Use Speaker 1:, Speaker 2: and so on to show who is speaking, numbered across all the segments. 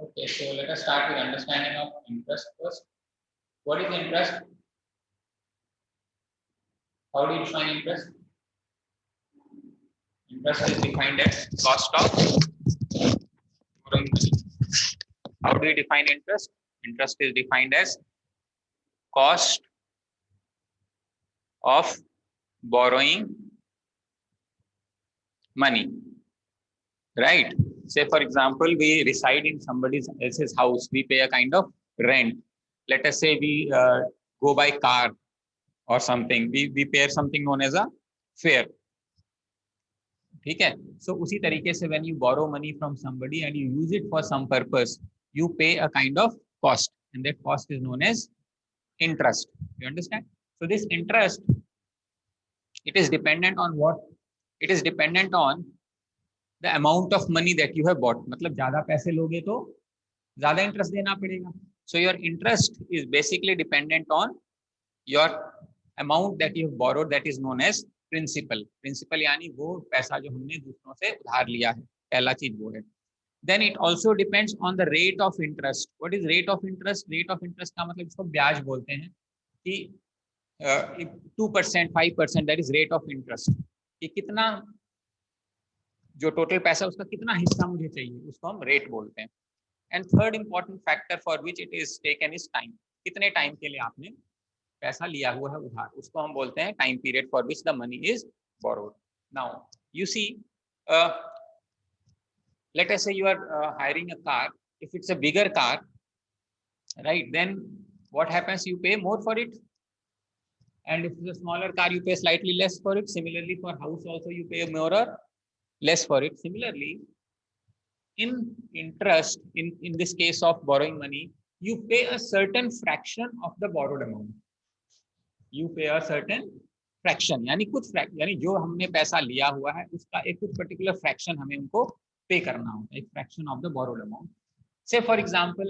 Speaker 1: Okay, so let us start with understanding of interest first. What is interest? How do you define interest? Interest is defined as cost of borrowing money. How do you define interest? Interest is defined as cost of borrowing money, right? Say for example, we reside in somebody else's house, we pay a kind of rent. Let us say we go by car or something, we pay something known as a fare. ठीक है? So उसी तरीके से when you borrow money from somebody and you use it for some purpose, you pay a kind of cost, and that cost is known as interest. You understand? So this interest, it is dependent on what? It is dependent on the amount of money that you have bought. मतलब ज्यादा पैसे लोगे तो ज्यादा interest देना पड़ेगा. So your interest is basically dependent on your amount that you have borrowed, that is known as principal. Principal यानी वो पैसा जो हमने दूसरों से उधार लिया है, पहला चीज वो है. Then it also depends on the rate of interest. What is rate of interest? Rate of interest का मतलब इसको ब्याज बोलते हैं कि 2%, 5%, that is rate of interest. कि कितना जो टोटल पैसा उसका कितना हिस्सा मुझे चाहिए, उसको हम रेट बोलते हैं. And third important factor for which it is taken is time. कितने टाइम के लिए आपने पैसा लिया हुआ है उधार, उसको हम बोलते हैं time period for which the money is borrowed. Now you see, let us say you are hiring a car. If it's a bigger car, right, then what happens? You pay more for it. And if it's a smaller car, you pay slightly less for it. Similarly, for house also you pay more or less for it. Similarly, in interest, in this case of borrowing money, you pay a certain fraction of the borrowed amount. You pay a certain fraction, यानी कुछ यानी जो हमने पैसा लिया हुआ है उसका एक कुछ पर्टिकुलर फ्रैक्शन हमें उनको पे करना होता है, एक fraction of the borrowed amount. Say for example,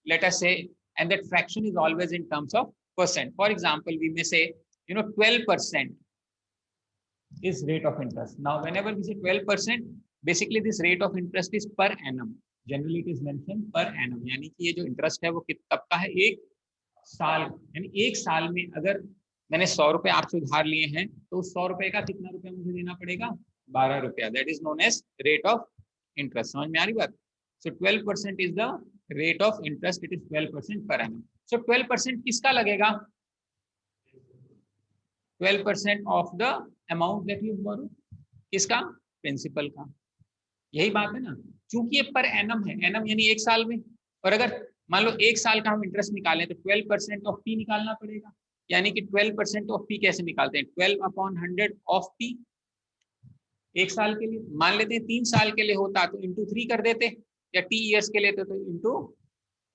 Speaker 1: let us say, and that fraction is always in terms of percent. For example, we may say, 12% is rate of interest. Now, whenever we say 12%, basically this rate of interest is per annum. Generally, it is mentioned per annum. यानी कि ये जो interest है वो कब का है? एक साल. यानी एक साल में अगर मैंने 100 रुपए आपसे उधार लिए हैं तो 100 रुपए का कितना रुपया मुझे देना पड़ेगा? 12 रुपया. That is known as rate of interest. समझ में आ रही बात? So 12% is the rate of interest. It is 12% per annum. So 12% किसका लगेगा? 12% of the amount that you borrow. किसका? प्रिंसिपल का. यही बात है ना. चूंकि ये पर एनम है, एनम यानी एक साल में, और अगर मान लो एक साल का हम इंटरेस्ट निकालें तो 12% ऑफ पी निकालना पड़ेगा. यानी कि 12% ऑफ पी कैसे निकालते हैं? 12/100 ऑफ पी. एक साल के लिए मान लेते हैं, 3 साल के लिए होता तो इंटू 3 कर देते, या टी ईयर्स के लिए तो इंटू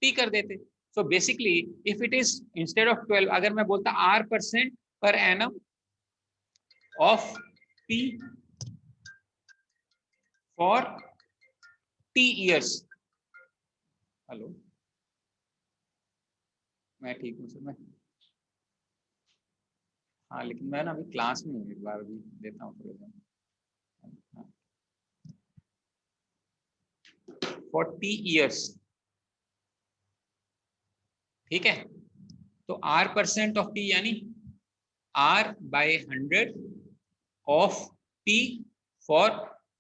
Speaker 1: टी कर देते. So basically if it is instead of 12, अगर मैं बोलता R% per annum of P for T years. Hello, मैं ठीक हूँ सर. मैं हाँ, लेकिन मैं ना अभी क्लास में हूँ, एक बार अभी देता हूँ थोड़ा. फॉर टी ईयर्स, ठीक है. तो R% ऑफ टी यानी R/100 of T for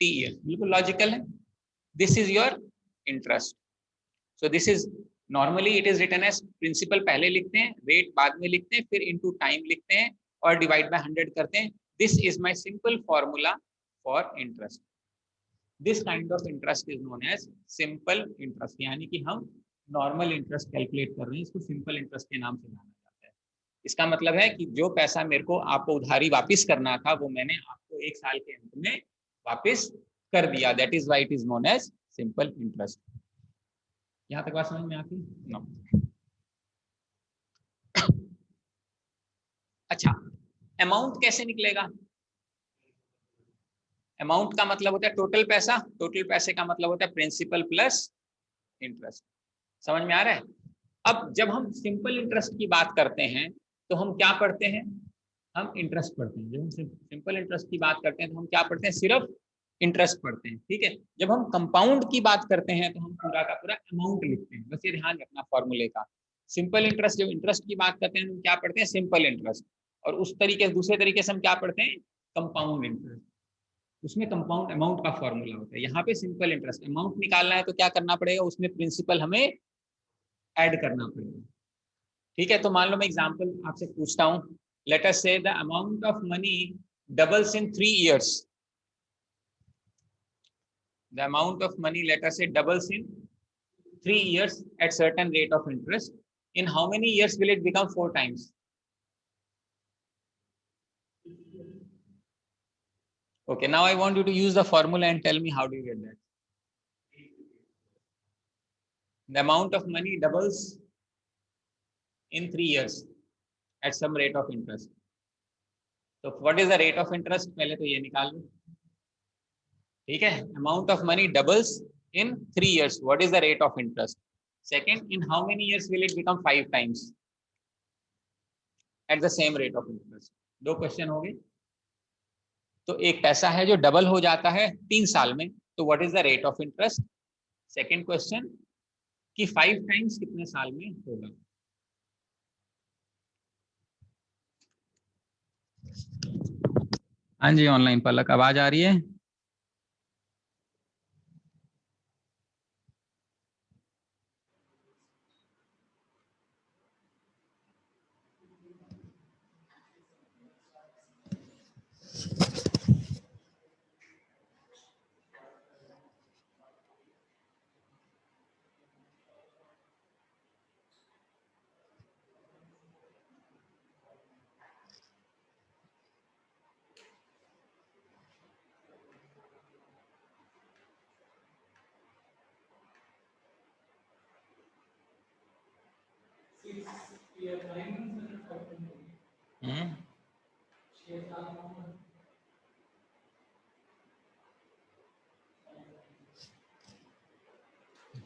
Speaker 1: T year. बिल्कुल लॉजिकल है. This is your interest. So this is normally it is written as principal पहले लिखते हैं, रेट बाद में लिखते हैं, फिर इनटू टाइम लिखते हैं और डिवाइड बाय 100 करते हैं. This is my simple formula for interest. This kind of interest is known as simple interest. यानी कि हम नॉर्मल इंटरेस्ट कैलकुलेट कर रहे हैं, इसको सिंपल इंटरेस्ट के नाम से जाना जाता है. इसका मतलब है कि जो पैसा मेरे को आपको उधारी वापस करना था वो मैंने आपको एक साल के अंत में वापस कर दिया. That is why it is known as simple interest. यहां तक बात समझ में आती? नो. अच्छा, अमाउंट कैसे निकलेगा? अमाउंट का मतलब होता है टोटल पैसा. टोटल पैसे का मतलब होता है प्रिंसिपल प्लस इंटरेस्ट. समझ में आ रहा है? अब जब हम सिंपल इंटरेस्ट की बात करते हैं तो हम क्या पढ़ते हैं? हम इंटरेस्ट पढ़ते हैं. जब हम सिंपल इंटरेस्ट की बात करते हैं तो हम क्या पढ़ते हैं? सिर्फ इंटरेस्ट पढ़ते हैं, ठीक है। जब हम कंपाउंड की बात करते हैं तो हम पूरा का पूरा अमाउंट लिखते हैं, बस ये ध्यान रखना फॉर्मूले का। सिंपल इंटरेस्ट, जब इंटरेस्ट की बात करते हैं तो क्या पढ़ते हैं, सिंपल इंटरेस्ट। और उस तरीके दूसरे तरीके से हम क्या पढ़ते हैं, कंपाउंड इंटरेस्ट। उसमें कंपाउंड अमाउंट का फॉर्मूला होता है, यहाँ पे सिंपल इंटरेस्ट। अमाउंट निकालना है तो क्या करना पड़ेगा, उसमें प्रिंसिपल हमें ऐड करना पड़ेगा, ठीक है। तो मान लो मैं एग्जांपल आपसे पूछता हूँ, लेट अस से the amount of money doubles in 3 years. The amount of money, let us say, doubles in 3 years at certain rate of interest. In how many years will it become 4 times? Okay, now I want you to use the formula and tell me how do you get that. The amount of money doubles in 3 years at some rate of interest. So what is the rate of interest? पहले तो ये निकाल लो, ठीक है। Amount of money doubles in 3 years. What is the rate of interest? Second, in how many years will it become 5 times at the same rate of interest? दो question हो गए। तो एक पैसा है जो डबल हो जाता है 3 साल में, तो what is the rate of interest. Second question कि 5 टाइम्स कितने साल में होगा। हाँ जी, ऑनलाइन पलक आवाज आ रही है।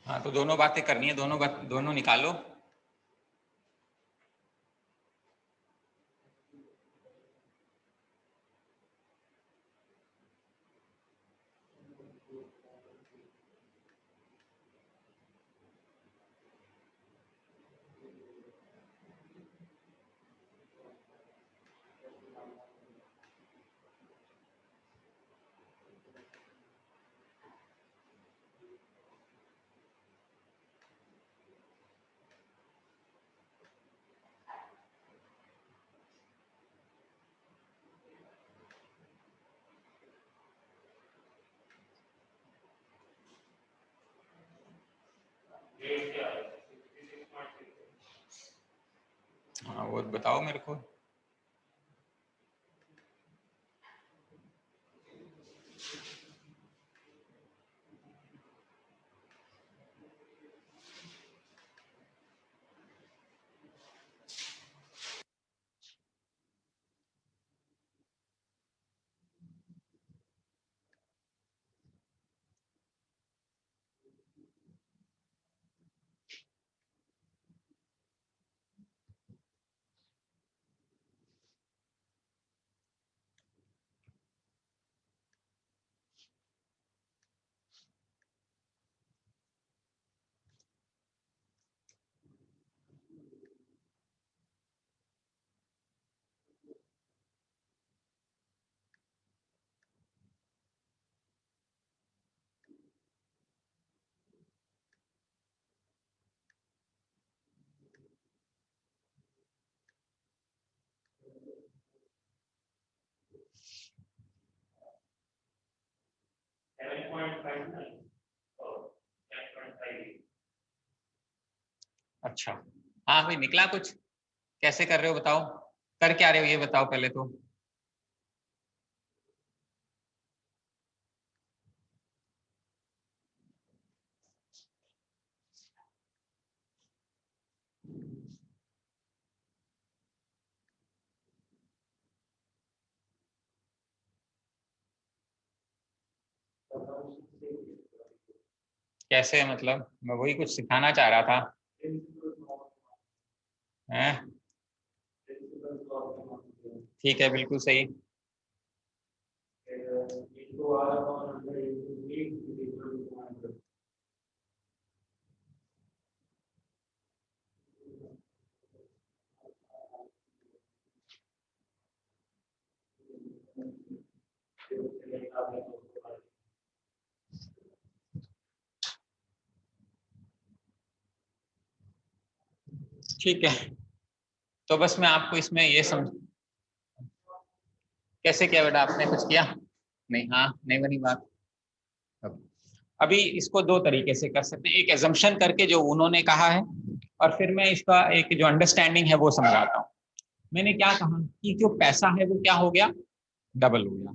Speaker 1: हाँ, तो दोनों बातें करनी है, दोनों निकालो। हाँ, वो बताओ मेरे को। अच्छा, हाँ भाई, निकला कुछ? कैसे कर रहे हो बताओ, कर क्या रहे हो ये बताओ पहले तो। कैसे मतलब, मैं वही कुछ सिखाना चाह रहा था। हैं? ठीक है, बिल्कुल सही। ठीक है, तो बस मैं आपको इसमें ये समझ, कैसे किया बेटा आपने, कुछ किया नहीं? हाँ नहीं बनी बात। अभी इसको दो तरीके से कर सकते हैं, एक एजम्पशन करके जो उन्होंने कहा है, और फिर मैं इसका एक जो अंडरस्टैंडिंग है वो समझाता हूँ। मैंने क्या कहा कि जो पैसा है वो क्या हो गया, डबल हो गया।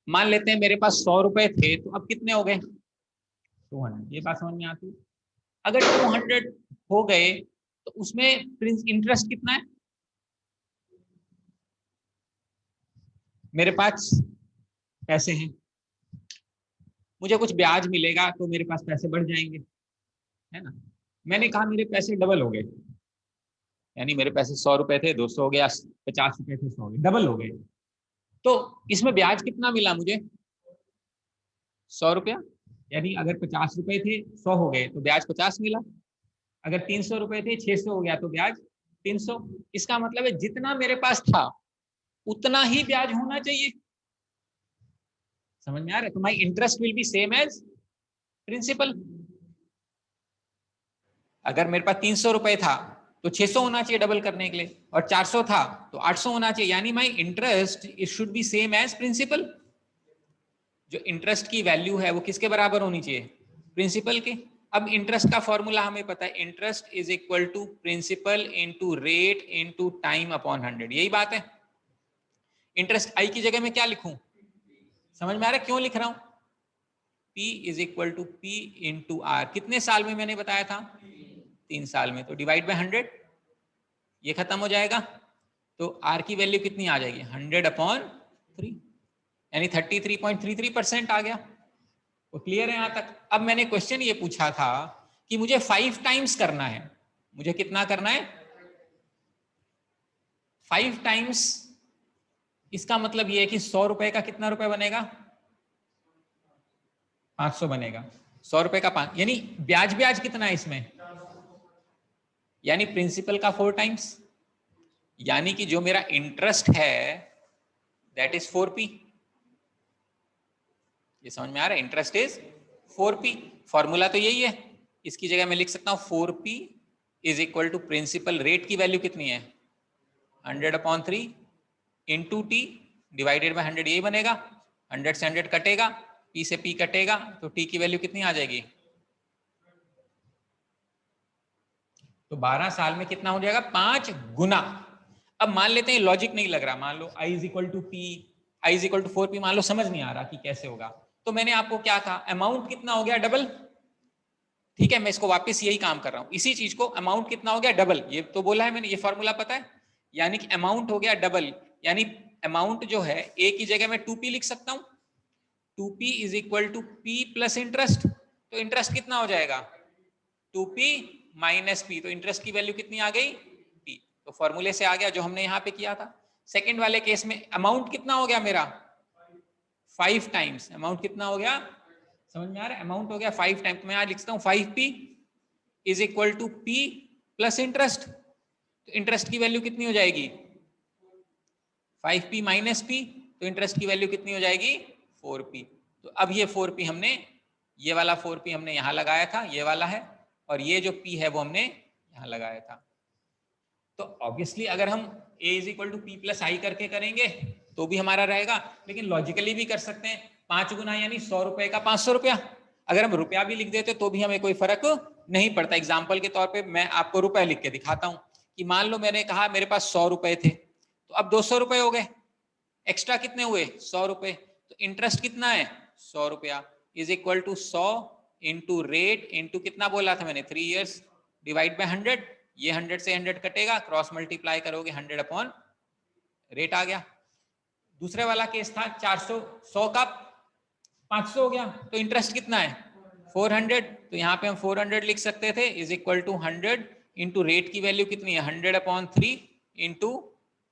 Speaker 1: मान लेते हैं मेरे पास 100 रुपए थे, तो अब कितने हो गए, 200। ये बात समझ में आती है? अगर 200 हो गए तो उसमें इंटरेस्ट कितना है, मेरे पास पैसे हैं, मुझे कुछ ब्याज मिलेगा तो मेरे पास पैसे बढ़ जाएंगे, है ना। मैंने कहा मेरे पैसे डबल हो गए, यानी मेरे पैसे 100 रुपए थे 200 हो गया, 50 रुपए थे 100 हो गए, डबल हो गए। तो इसमें ब्याज कितना मिला मुझे, 100 रुपया। यानी अगर 50 रुपए थे 100 हो गए तो ब्याज 50 मिला। अगर 300 रुपए थे 600 हो गया तो ब्याज 300। इसका मतलब है जितना मेरे पास था उतना ही ब्याज होना चाहिए। समझ में आ रहा है? तो my interest will be same as principal. अगर मेरे पास 300 रुपए था तो 600 होना चाहिए डबल करने के लिए, और 400 था तो 800 होना चाहिए, यानी my interest it should be same as principal. जो इंटरेस्ट की वैल्यू है वो किसके बराबर होनी चाहिए, प्रिंसिपल के। अब इंटरेस्ट का फॉर्मूला हमें पता है, interest is equal to principal into rate into time upon 100। यही बात है। इंटरेस्ट आई की जगह में क्या लिखूं, समझ में आ रहा है क्यों लिख रहा हूं? P is equal to P into R. कितने साल में मैंने बताया था, 3 साल में, तो डिवाइड बाय 100, ये खत्म हो जाएगा। तो आर की वैल्यू कितनी आ जाएगी, 100 अपॉन 3, यानी 33.33% आ गया। वो क्लियर है यहां तक? अब मैंने क्वेश्चन ये पूछा था कि मुझे 5 टाइम्स करना है, मुझे कितना करना है, 5 टाइम्स। इसका मतलब ये है कि 100 रुपए का कितना रुपए बनेगा, 500 बनेगा। 100 रुपए का 5, यानी ब्याज ब्याज कितना है इसमें, यानी प्रिंसिपल का 4 टाइम्स। यानी कि जो मेरा इंटरेस्ट है दैट इज 4p। ये समझ में आ रहा है, इंटरेस्ट इज 4p। फॉर्मूला तो यही है, इसकी जगह मैं लिख सकता हूं 4p is equal to principal rate की वैल्यू कितनी है, 100 upon 3 into T divided by 100, यही बनेगा। 100 से 100 कटेगा, p से p कटेगा, तो t की वैल्यू कितनी आ जाएगी, तो 12 साल में कितना हो जाएगा, 5 गुना। अब मान लेते हैं लॉजिक नहीं लग रहा, मान लो i is equal to p, i is equal to 4p, मान लो समझ नहीं आ रहा कि कैसे होगा। तो मैंने आपको क्या कहा, अमाउंट कितना हो गया, डबल। ठीक है, मैं इसको वापस यही काम कर रहा हूं, इसी चीज को, अमाउंट कितना हो गया, डबल। ये तो बोला है मैंने, ये फॉर्मूला पता है, यानी कि अमाउंट हो गया डबल। यानी अमाउंट जो है a की जगह में 2p लिख सकता हूं, 2p is equal to p plus interest. तो इंटरेस्ट कितना हो जाएगा, 2p माइनस p, तो इंटरेस्ट की वैल्यू कितनी आ गई, p। तो फॉर्मूले से आ गया जो हमने यहां पे किया था। सेकंड वाले केस में अमाउंट कितना हो गया मेरा, 5 टाइम्स। अमाउंट कितना हो गया, समझ में आ रहा है, अमाउंट हो गया 5 टाइम्स। तो मैं आज लिखता हूं 5p is equal to p plus interest. तो इंटरेस्ट की वैल्यू कितनी हो जाएगी, 5p माइनस p, तो इंटरेस्ट की वैल्यू कितनी हो जाएगी, 4p। तो अब ये 4p हमने, ये वाला 4p हमने यहां लगाया था, ये वाला है, और ये जो p है वो हमने यहां लगाया था। तो ऑब्वियसली अगर हम a is equal to p plus i करके करेंगे तो भी हमारा रहेगा, लेकिन लॉजिकली भी कर सकते हैं, 5 गुना यानी 100 रुपए का 500 रुपया। अगर हम रुपया भी लिख देते तो भी हमें कोई फर्क नहीं पड़ता। एग्जाम्पल के तौर पे मैं आपको रुपए लिख के दिखाता हूं कि मान लो मैंने कहा मेरे पास 100 रुपए थे, तो अब 200 रुपए हो गए, एक्स्ट्रा कितने हुए, 100 रुपए। तो इंटरेस्ट कितना है, 100 रुपया is equal to 100 into rate into कितना बोला था मैंने, 3 ईयर्स, डिवाइड बाय 100। ये 100 से 100 कटेगा, क्रॉस मल्टीप्लाई करोगे 100 अपॉन रेट आ गया। दूसरे वाला केस था 400, 100 का 500 हो गया, तो इंटरेस्ट कितना है 400। तो यहाँ पे हम 400 लिख सकते थे is equal to 100 into rate की वैल्यू कितनी है, 100 upon 3 into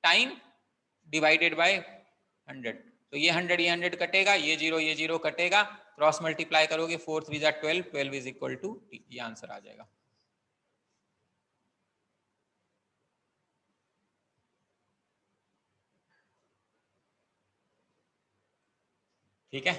Speaker 1: time divided by 100। तो ये 100 ये 100 कटेगा, ये 0 कटेगा, क्रॉस मल्टीप्लाई करोगे 4 3 जा 12, 12 इज इक्वल टू टी, ये आंसर आ जाएगा। ठीक है,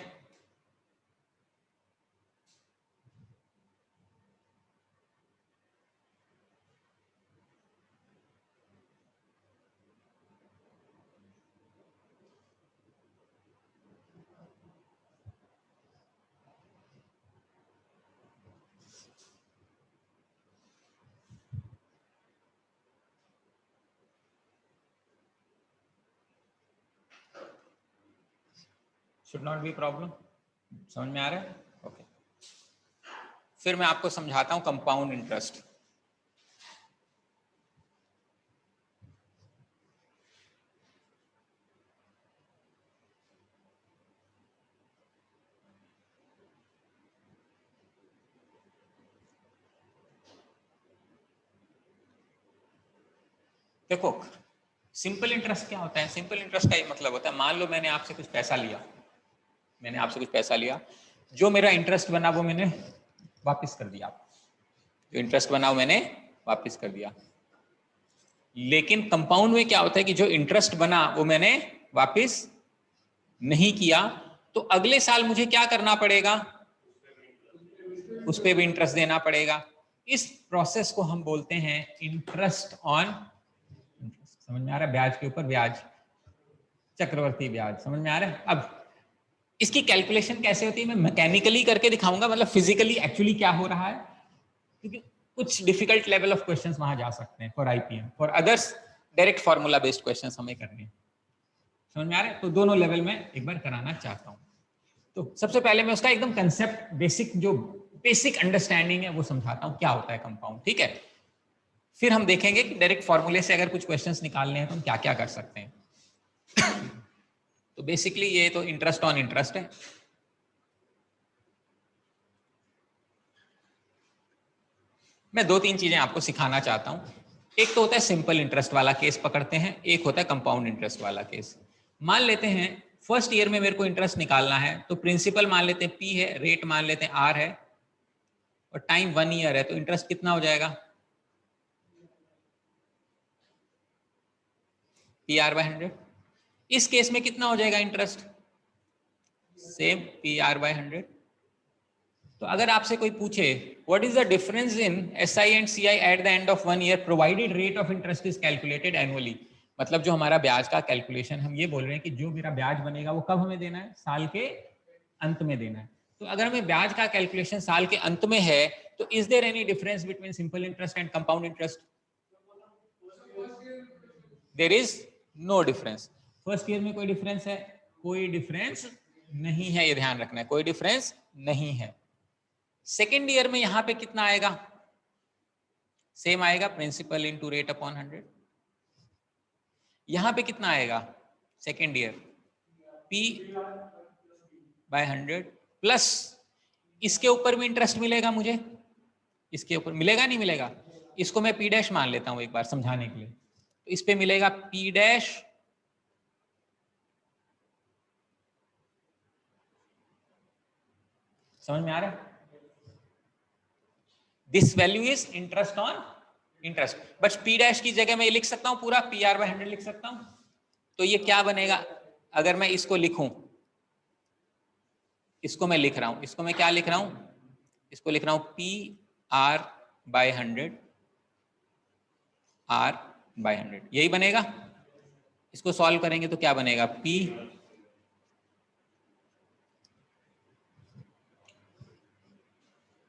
Speaker 1: शुड नॉट बी प्रॉब्लम, समझ में आ रहा है? ओके, फिर मैं आपको समझाता हूं कंपाउंड इंटरेस्ट। देखो, सिंपल इंटरेस्ट क्या होता है? सिंपल इंटरेस्ट का ये मतलब होता है, मान लो मैंने आपसे कुछ पैसा लिया, जो मेरा इंटरेस्ट बना वो मैंने वापस कर दिया, जो इंटरेस्ट बना वो मैंने वापस कर दिया। लेकिन कंपाउंड में क्या होता है कि जो इंटरेस्ट बना वो मैंने वापस नहीं किया, तो अगले साल मुझे क्या करना पड़ेगा? उस पे भी इंटरेस्ट देना पड़ेगा। इस प्रोसेस को हम बोलते हैं इंटरेस्ट ऑन इंटरेस्ट। समझ में आ रहा है? ब्याज के ऊपर ब्याज, चक्रवर्ती ब्याज, समझ में आ रहा है? अब इसकी कैलकुलेशन कैसे होती है मैं मैकेनिकली करके दिखाऊंगा, मतलब फिजिकली एक्चुअली क्या हो रहा है, क्योंकि कुछ डिफिकल्ट लेवल ऑफ क्वेश्चंस वहां जा सकते हैं for IPM, for others direct formula based questions हमें करने हैं। समझ में आ रहा है? तो दोनों लेवल में एक बार कराना चाहता हूं। तो सबसे पहले मैं उसका एकदम कंसेप्ट, बेसिक जो बेसिक अंडरस्टैंडिंग है वो समझाता हूं, क्या होता है कंपाउंड, ठीक है? फिर हम देखेंगे कि डायरेक्ट फॉर्मूले से अगर कुछ क्वेश्चंस निकालने हैं तो हम क्या क्या कर सकते हैं। तो बेसिकली ये तो इंटरेस्ट ऑन इंटरेस्ट है। मैं दो तीन चीजें आपको सिखाना चाहता हूं। एक तो होता है सिंपल इंटरेस्ट वाला केस पकड़ते हैं, एक होता है कंपाउंड इंटरेस्ट वाला केस। मान लेते हैं फर्स्ट ईयर में मेरे को इंटरेस्ट निकालना है, तो प्रिंसिपल मान लेते हैं P है, रेट मान लेते हैं R है, और टाइम 1 ईयर है, तो इंटरेस्ट कितना हो जाएगा? PR/100। इस केस में कितना हो जाएगा इंटरेस्ट? Same PR/100। तो अगर आपसे कोई पूछे what is the difference in SI and CI at the end of 1 year provided rate of interest is calculated annually, मतलब जो हमारा ब्याज का कैलकुलेशन, हम ये बोल रहे हैं कि जो मेरा ब्याज बनेगा वो कब हमें देना है? साल के अंत में देना है। तो अगर हमें ब्याज का कैलकुलेशन साल के अंत में है, तो is there any difference between simple interest and compound interest? There is no difference. First year में कोई डिफरेंस है? कोई डिफरेंस नहीं है, ये ध्यान रखना है, कोई डिफरेंस नहीं है। सेकेंड ईयर में यहां पे कितना आएगा? सेम आएगा, प्रिंसिपल इनटू रेट अपॉन 100। यहां पे कितना आएगा सेकेंड ईयर? P/100 प्लस इसके ऊपर भी इंटरेस्ट मिलेगा मुझे, इसके ऊपर मिलेगा नहीं मिलेगा? इसको मैं P' मान लेता हूं एक बार समझाने के लिए। तो इस पे मिलेगा P', समझ में आ रहा है? This value is interest on interest, but P' की जगह मैं ये लिख सकता हूं पूरा PR/100 लिख सकता हूं। तो ये क्या बनेगा अगर मैं इसको लिखूं? इसको मैं लिख रहा हूं, इसको मैं क्या लिख रहा हूं? इसको लिख रहा हूं PR/100, R/100, यही बनेगा। इसको सॉल्व करेंगे तो क्या बनेगा? P,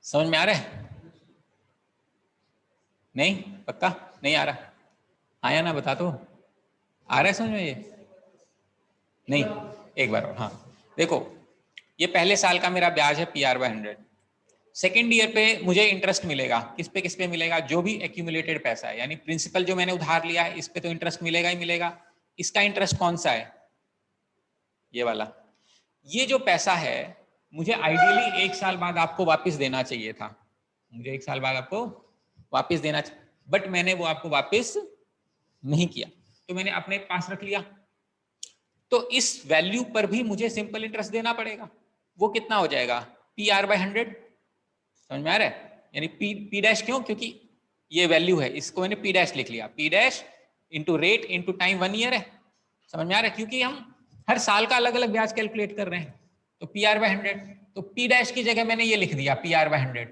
Speaker 1: समझ में आ रहा है? नहीं? पक्का नहीं आ रहा? आया ना? बता दो, आ रहा है समझ में? ये नहीं, एक बार और। हाँ देखो, ये पहले साल का मेरा ब्याज है PR/100। सेकेंड ईयर पे मुझे इंटरेस्ट मिलेगा, किस पे मिलेगा? जो भी एक्यूमुलेटेड पैसा है, यानी प्रिंसिपल जो मैंने उधार लिया है इस पे तो इंटरेस्ट मिलेगा ही मिलेगा। इसका इंटरेस्ट कौन सा है? ये वाला। ये जो पैसा है मुझे आइडियली 1 साल बाद आपको वापस देना चाहिए था, मुझे 1 साल बाद आपको वापस देना चाहिए, बट मैंने वो आपको वापस नहीं किया, तो मैंने अपने पास रख लिया। तो इस वैल्यू पर भी मुझे सिंपल इंटरेस्ट देना पड़ेगा। वो कितना हो जाएगा, PR/100। समझ में आ रहा है? यानी P डैश क्यों, क्योंकि ये वैल्यू है, इसको मैंने P डैश लिख लिया, P dash into rate into time 1 year है। समझ में आ रहा है? क्योंकि हम हर साल का अलग अलग ब्याज कैलकुलेट कर रहे हैं। तो PR/100, तो P डैश की जगह मैंने ये लिख दिया PR/100।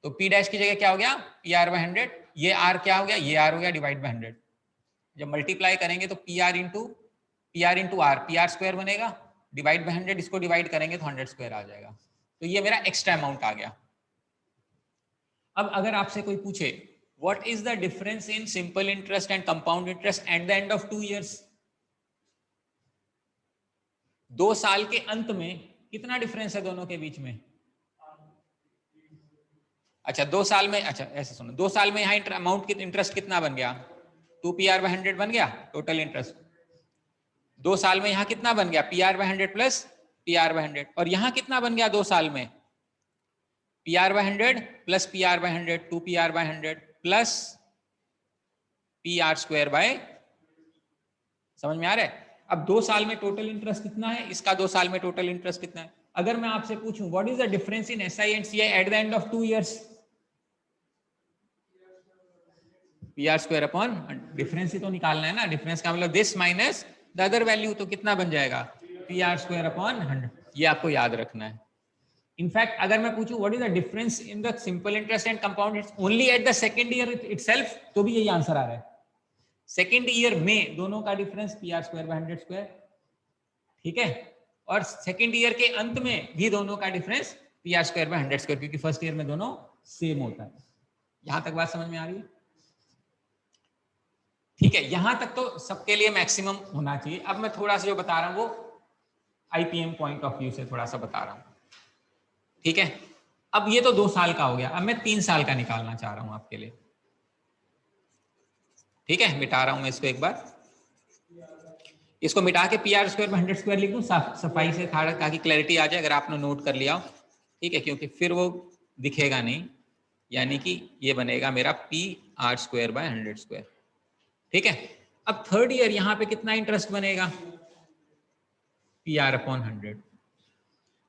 Speaker 1: तो P डैश की जगह क्या हो गया, PR/100। ये R क्या हो गया, ये R हो गया डिवाइड बाय 100। जब मल्टीप्लाई करेंगे तो PR into R, PR square बनेगा, डिवाइड बाय 100, इसको डिवाइड करेंगे तो 100 स्क्वायर आ जाएगा। तो ये मेरा एक्स्ट्रा अमाउंट आ गया। अब अगर आपसे कोई पूछे what is the difference in simple interest and compound interest eight the end of 2 years, 2 साल के अंत में कितना डिफरेंस है दोनों के बीच में? अच्छा 2 साल में, अच्छा ऐसे सुनो, 2 साल में यहाँ अमाउंट इंटरेस्ट कितना बन गया, 2PR/100 बन गया टोटल इंटरेस्ट। 2 साल में यहाँ कितना बन गया, PR/100 प्लस PR/100। और यहाँ कितना बन गया 2 साल में, PR/100 plus PR/100, 2PR/100 plus PR square by. समझ में आ रहा है? अब 2 साल में टोटल इंटरेस्ट कितना है, इसका 2 साल में टोटल इंटरेस्ट कितना है। अगर मैं आपसे पूछूं what is the difference in SI and CI at the end of 2 years, PR square upon, difference ही तो निकालना है ना, डिफरेंस का मतलब this minus the other value, तो कितना बन जाएगा, PR स्क्वायर अपॉन 100। ये आपको याद रखना है। इनफैक्ट अगर मैं पूछूं what is the difference in the simple interest and compound interest only at the second year itself, तो भी यही आंसर आ रहा है। सेकंड ईयर में दोनों का difference PR square by 100 square, ठीक है। और सेकंड ईयर के अंत में भी दोनों का difference PR square by 100 square, क्योंकि फर्स्ट ईयर में दोनों सेम होता है। यहां तक बात समझ में आ रही है? ठीक है, यहां तक तो सबके लिए मैक्सिमम होना चाहिए। अब मैं थोड़ा सा जो बता रहा हूं वो IPM पॉइंट ऑफ व्यू से थोड़ा सा बता रहा हूं, ठीक है। अब ये तो 2 साल का हो गया, अब मैं 3 साल का निकालना चाह रहा हूं आपके लिए, ठीक है। मिटा रहा हूं मैं इसको एक बार, इसको मिटा के PR स्क्वायर बाय 100 स्क्वायर लिख दूं सफाई से, ताकि क्लैरिटी आ जाए अगर आपने नोट कर लिया हो, ठीक है, क्योंकि फिर वो दिखेगा नहीं। यानी कि ये बनेगा मेरा PR स्क्वायर बाय 100 स्क्वायर, ठीक है। अब थर्ड ईयर यहां पे कितना इंटरेस्ट बनेगा, PR अपॉन 100।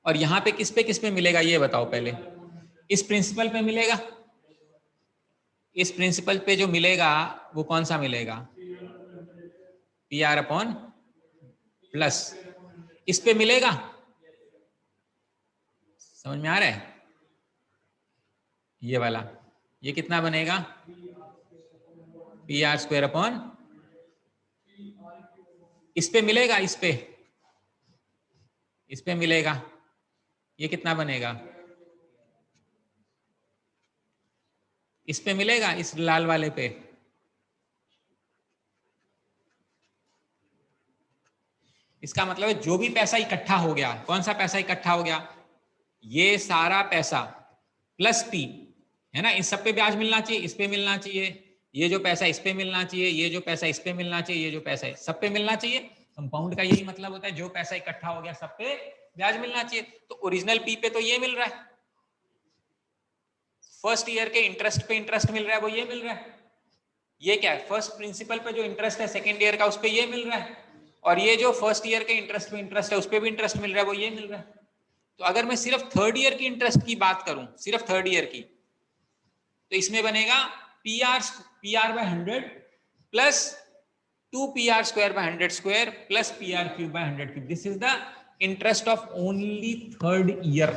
Speaker 1: और यहां पे किस पे मिलेगा ये बताओ पहले, इस प्रिंसिपल पे मिलेगा। इस प्रिंसिपल पे जो मिलेगा वो कौन सा मिलेगा, PR अपॉन प्लस, इस पे मिलेगा। समझ में आ रहा है? ये वाला, ये कितना बनेगा, PR स्क्वायर अपॉन, इस पे मिलेगा, इस पे मिलेगा, ये कितना बनेगा, इस पे मिलेगा, इस लाल वाले पे। इसका मतलब है जो भी पैसा इकट्ठा हो गया, कौन सा पैसा इकट्ठा हो गया, ये सारा पैसा प्लस P है ना, इस सब पे ब्याज मिलना चाहिए, इस पे मिलना चाहिए, ये जो पैसा इस पे मिलना चाहिए, ये जो पैसा इस पे मिलना चाहिए, ये जो पैसा है सब पे मिलना चाहिए। कंपाउंड का यही मतलब होता है, जो पैसा इकट्ठा हो गया सब पे ब्याज मिलना चाहिए। तो ओरिजिनल P पे तो ये मिल रहा है, फर्स्ट ईयर के इंटरेस्ट पे इंटरेस्ट मिल रहा है, वो ये मिल रहा है। ये क्या है, फर्स्ट प्रिंसिपल पे जो इंटरेस्ट है सेकेंड ईयर का, उस पे ये मिल रहा है। और ये जो फर्स्ट ईयर के इंटरेस्ट पे इंटरेस्ट है, उस पे भी इंटरेस्ट मिल रहा है, वो ये मिल रहा है। तो अगर मैं सिर्फ थर्ड ईयर की इंटरेस्ट की बात करूं, सिर्फ थर्ड ईयर की, तो इसमें बनेगा PR by 100 plus 2PR square by 100 square plus PR cube by 100 cube. This is the interest of only third year.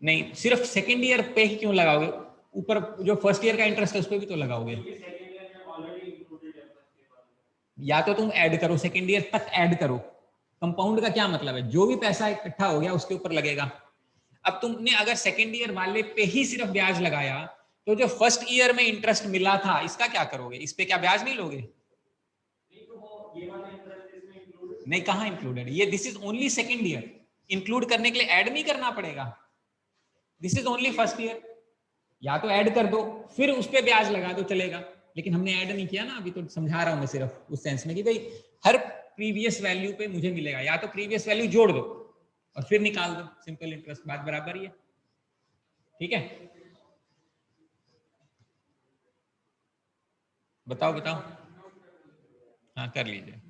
Speaker 1: नहीं, सिर्फ सेकेंड ईयर पे ही क्यों लगाओगे, ऊपर जो फर्स्ट ईयर का इंटरेस्ट है उस पर भी तो लगाओगे। या तो तुम ऐड करो, सेकेंड ईयर तक ऐड करो। कंपाउंड का क्या मतलब है, जो भी पैसा इकट्ठा हो गया उसके ऊपर लगेगा। अब तुमने अगर सेकेंड ईयर वाले पे ही सिर्फ ब्याज लगाया, तो जो फर्स्ट ईयर में इंटरेस्ट मिला था इसका क्या करोगे, इस पे क्या ब्याज नहीं लोगे? नहीं, कहां इंक्लूडेड, ये this is only second year, include करने के लिए ऐड नहीं करना पड़ेगा। This is only first year, या तो ऐड कर दो फिर उस पे ब्याज लगा दो चलेगा, लेकिन हमने ऐड नहीं किया ना, अभी तो समझा रहा हूं मैं सिर्फ उस सेंस में कि भाई हर प्रीवियस वैल्यू पे मुझे मिलेगा, या तो प्रीवियस वैल्यू जोड़ दो और फिर निकाल दो सिंपल इंटरेस्ट, बात बराबर ही है, ठीक है। बताओ बताओ। हाँ कर लीजिए।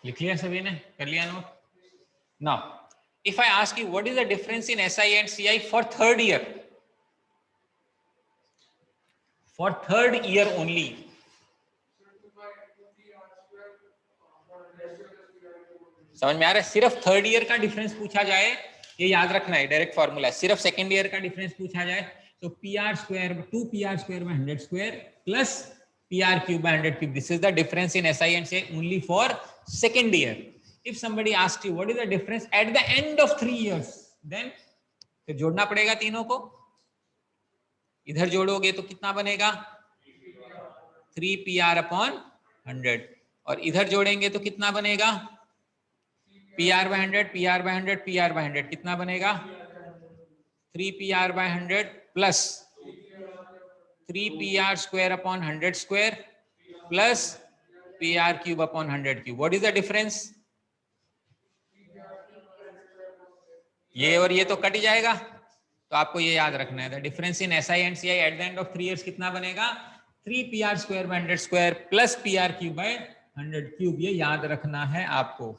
Speaker 1: लिख लिया सभी ने, कर लिया note? Now if I ask you what is the difference in SI and CI for third year, for third year only, समझ में आ रहा है? सिर्फ थर्ड ईयर का डिफरेंस पूछा जाए, ये याद रखना है, डायरेक्ट फॉर्मूला है। सिर्फ सेकंड ईयर का डिफरेंस पूछा जाए तो PR square 2PR square by 100 square plus PR cube by 100 cube, this is the difference in SI and CI only for second year. If somebody asks you what is the difference at the end of 3 years, then फिर जोड़ना पड़ेगा तीनों को। इधर जोड़ोगे तो कितना बनेगा? 3PR upon 100, और इधर जोड़ेंगे तो कितना बनेगा? PR by 100, PR by 100, PR by 100, कितना बनेगा? 3PR by 100 plus 3PR square upon 100 square plus PR cube upon 100 cube. What is the difference? ये और ये तो कट ही जाएगा, तो आपको ये याद रखना है। The difference in SI and CI at the end of 3 years कितना बनेगा? 3PR square by 100 square plus PR cube by 100 cube, ये याद रखना है आपको।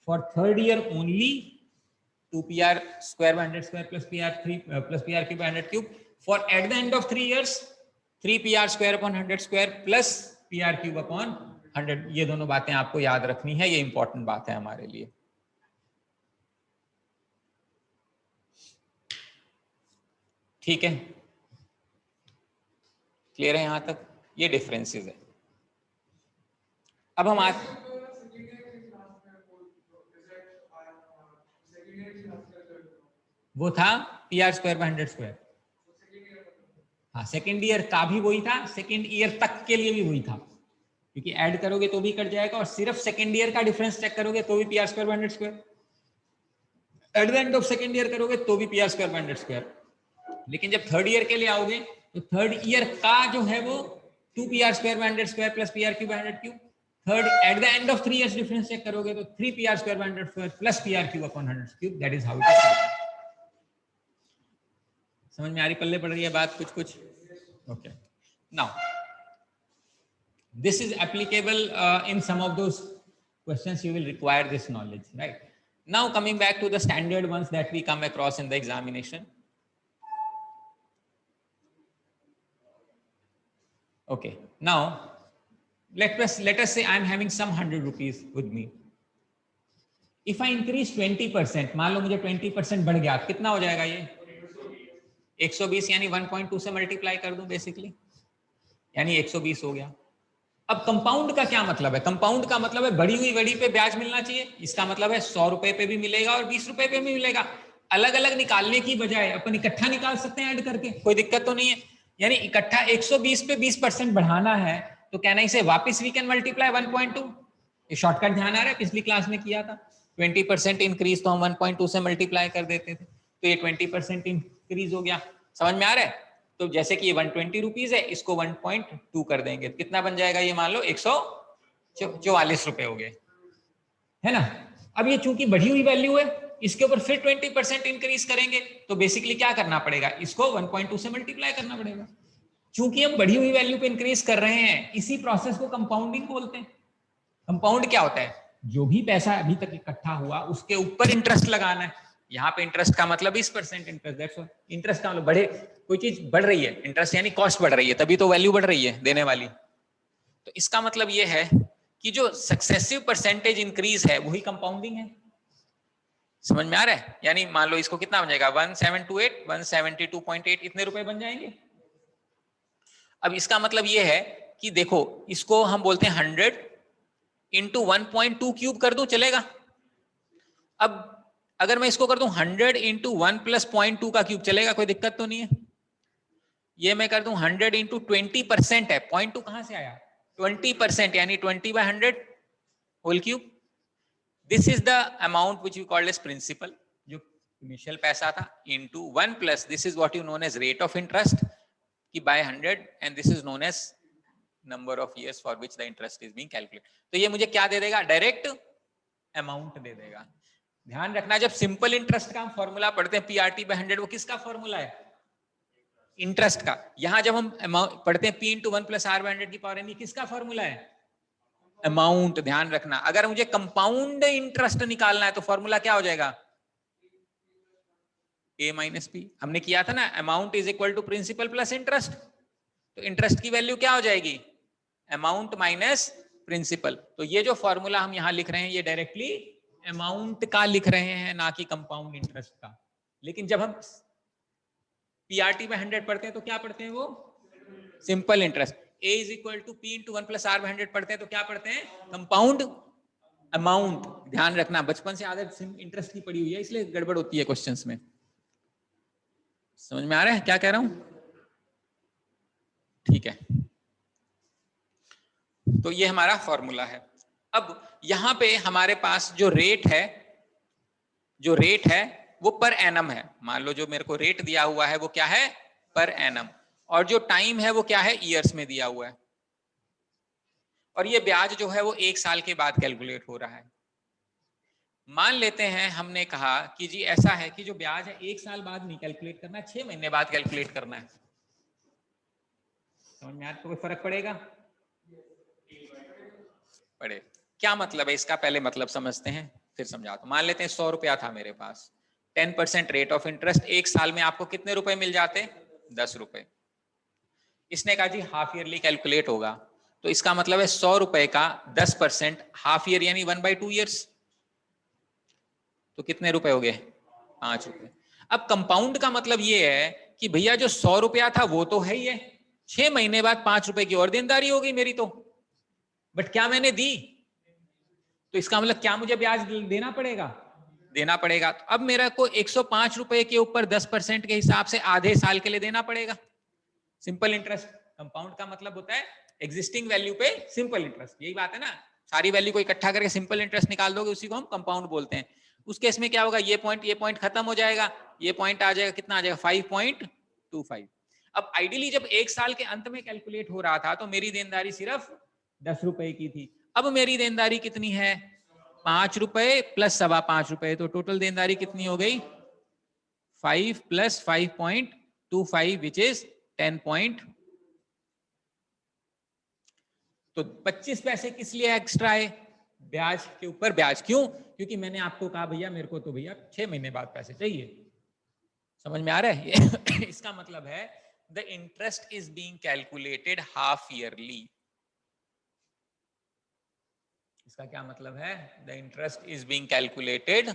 Speaker 1: For third year only 2PR square by 100 square plus PR cube by 100 cube. For eight the end of 3 years 3PR square upon 100 square plus PR cube upon 100। ये दोनों बातें आपको याद रखनी है, ये इंपॉर्टेंट बात है हमारे लिए। ठीक है, क्लियर है यहां तक? ये डिफरेंसेस है। अब हम वो था PR स्क्वायर बाय 100 स्क्वायर। हाँ, सेकेंड ईयर का भी वही था, सेकेंड ईयर तक के लिए भी वही था, क्योंकि ऐड करोगे तो भी कट जाएगा, और सिर्फ सेकेंड ईयर का डिफरेंस चेक करोगे तो भी PR square by 100 square. Eight the end of second year करोगे तो भी PR स्क्वायर बाय 100 स्क्वायर। लेकिन जब थर्ड ईयर के लिए आओगे तो थर्ड ईयर का जो है वो 2PR square by 100 square plus PR cube by 100 cube. Third at the end of 3 years difference check करोगे तो 3PR square by 100 square plus PR cube upon 100 cube. That is how it is. समझ में आ रही, पल्ले पड़ रही है बात कुछ कुछ? Okay, now this is applicable in some of those questions you will require this knowledge, right? Now coming back to the standard ones that we come across in the examination. Okay, now let us say I am having some 100 rupees with me. If I increase 20%, मान लो मुझे 20% बढ़ गया, कितना हो जाएगा ये? 120, यानी 1.2 से मल्टीप्लाई कर दूं बेसिकली। यानी 120 हो गया। अब कंपाउंड का क्या मतलब है? कंपाउंड का मतलब है बढ़ी हुई वड़ी पे ब्याज मिलना चाहिए। इसका मतलब है 100 रुपए पे भी मिलेगा और 20 रुपए पे भी मिलेगा। अलग अलग निकालने की बजाय अपन इकट्ठा निकाल सकते हैं ऐड करके, कोई दिक्कत तो नहीं है। यानी इकट्ठा 120 पे 20% बढ़ाना है तो कहना इसे वापस वी कैन मल्टीप्लाई 1.2। ये शॉर्टकट ध्यान आ रहा है, पिछली क्लास में किया था। 20% इंक्रीज तो हम 1.2 से मल्टीप्लाई कर देते थे, तो ये 20% इंक्रीज हो गया। समझ में आ रहा है? तो जैसे कि ये 120 रुपीज है, इसको 1.2 कर देंगे, कितना बन जाएगा ये? मान लो 144 रुपए हो गए, है ना। अब ये चूंकि बढ़ी हुई वैल्यू है, इसके ऊपर फिर 20% इंक्रीज करेंगे, तो बेसिकली क्या करना पड़ेगा? इसको 1.2 से मल्टीप्लाई करना पड़ेगा। चूंकि हम बढ़ी हुई वैल्यू पे इंक्रीज कर रहे हैं, इसी प्रोसेस को कंपाउंडिंग बोलते हैं। कंपाउंड क्या होता है? जो भी पैसा अभी तक इकट्ठा हुआ उसके ऊपर इंटरेस्ट लगाना है। यहाँ पे इंटरेस्ट का मतलब 20% इंटरेस्ट, दैट्स ऑल। इंटरेस्ट का मतलब बढ़े, कोई चीज बढ़ रही है, इंटरेस्ट यानी कॉस्ट बढ़ रही है, तभी तो वैल्यू बढ़ रही है देने वाली। तो इसका मतलब ये है कि जो सक्सेसिव परसेंटेज इंक्रीज है वही कंपाउंडिंग है। समझ में आ रहा है? यानी मान लो इसको कितना बन जाएगा? 1728, 172.8 इतने रुपए बन जाएंगे। अब इसका मतलब ये है कि देखो, इसको हम बोलते हैं 100 इंटू 1.2 क्यूब कर दूं, चलेगा? अब अगर मैं इसको कर दूं 100 इंटू 1 प्लस 0.2 का क्यूब, चलेगा? कोई दिक्कत तो नहीं है। ये मैं कर दूं 100 इंटू 20% है, 0.2 कहां से आया? 20%, यानी 20/100 whole cube. This is the amount which we called as principal, जो इनिशियल पैसा था, into 1 plus this is what you known as rate of interest की by 100, and this is known as number of years for which the interest is being calculated. तो ये मुझे क्या दे देगा? Direct amount दे देगा। ध्यान रखना, जब सिंपल इंटरेस्ट का हम फॉर्मूला पढ़ते हैं PRT/100, वो किसका फॉर्मूला है? इंटरेस्ट का। यहां जब हम पढ़ते हैं P इंटू 1 प्लस R/100 की पावर n, किसका फॉर्मूला है? अमाउंट। ध्यान रखना, अगर मुझे कंपाउंड इंटरेस्ट निकालना है तो फॉर्मूला क्या हो जाएगा? A minus P। हमने किया था ना, amount is equal to principal plus interest. तो इंटरेस्ट की वैल्यू क्या हो जाएगी? Amount minus principal. तो ये जो फॉर्मूला हम यहां लिख रहे हैं, ये डायरेक्टली अमाउंट का लिख रहे हैं, ना कि कंपाउंड इंटरेस्ट का। लेकिन जब हम PRT/100 पढ़ते हैं तो क्या पढ़ते हैं? वो simple interest. A is equal to P into 1 plus R/100 पढ़ते हैं तो क्या पढ़ते हैं? Compound amount. ध्यान रखना, बचपन से आदत इंटरेस्ट की पड़ी हुई है, इसलिए गड़बड़ होती है क्वेश्चंस में। समझ में आ रहा है क्या कह रहा हूं? ठीक है, तो ये हमारा फॉर्मूला है। अब यहां पे हमारे पास जो रेट है वो पर एनम है। मान लो जो मेरे को रेट दिया हुआ है वो क्या है? Per annum. और जो टाइम है वो क्या है? ईयर्स में दिया हुआ है। और ये ब्याज जो है वो 1 साल के बाद कैलकुलेट हो रहा है। मान लेते हैं हमने कहा कि जी ऐसा है कि जो ब्याज है 1 साल बाद नहीं कैलकुलेट करना है, 6 महीने बाद कैलकुलेट करना है। समझ में आपको कोई फर्क पड़ेगा? पड़े। क्या मतलब है इसका? पहले मतलब समझते हैं फिर समझाता हूं। मान लेते हैं 100 रुपया था मेरे पास, 10% रेट ऑफ इंटरेस्ट, 1 साल में आपको कितने रुपए मिल जाते? 10 रुपए। इसने कहा जी हाफ ईयरली कैलकुलेट होगा, तो इसका मतलब है 100 रुपए का 10% हाफ ईयर यानी 1/2 ईयर्स, तो कितने रुपए हो गए? 5 रुपए। अब कंपाउंड का मतलब ये है कि भैया जो 100 रुपया था वो तो है ही है, 6 महीने बाद 5 रुपए की और देनदारी हो गई मेरी, तो बट क्या मैंने दी? तो इसका मतलब क्या मुझे ब्याज देना पड़ेगा? देना पड़ेगा। तो अब मेरा को 105 रुपए के ऊपर 10% के हिसाब से आधे साल के लिए देना पड़ेगा। Simple interest. कंपाउंड का मतलब होता है एग्जिस्टिंग वैल्यू पे सिंपल इंटरेस्ट। यही बात है ना, सारी वैल्यू को इकट्ठा करके सिंपल इंटरेस्ट निकाल दोगे, उसी को हम कंपाउंड बोलते हैं। उस केस में क्या होगा? ये पॉइंट खत्म हो जाएगा, ये पॉइंट आ जाएगा, कितना आ जाएगा? 5.25। अब आइडियली जब 1 साल के अंत में कैलकुलेट हो रहा था तो मेरी देनदारी सिर्फ 10 रुपए की थी। अब मेरी देनदारी कितनी है? 5 रुपए प्लस 5.25 रुपए, तो टोटल देनदारी कितनी हो गई? 5 प्लस 5.25 विच इज 10. तो 25 पैसे किस लिए एक्स्ट्रा है? ब्याज के ऊपर ब्याज। क्यों? क्योंकि मैंने आपको कहा भैया मेरे को तो भैया 6 महीने बाद पैसे चाहिए। समझ में आ रहा है? इसका मतलब है the interest is being calculated half yearly. इसका क्या मतलब है? The interest is being calculated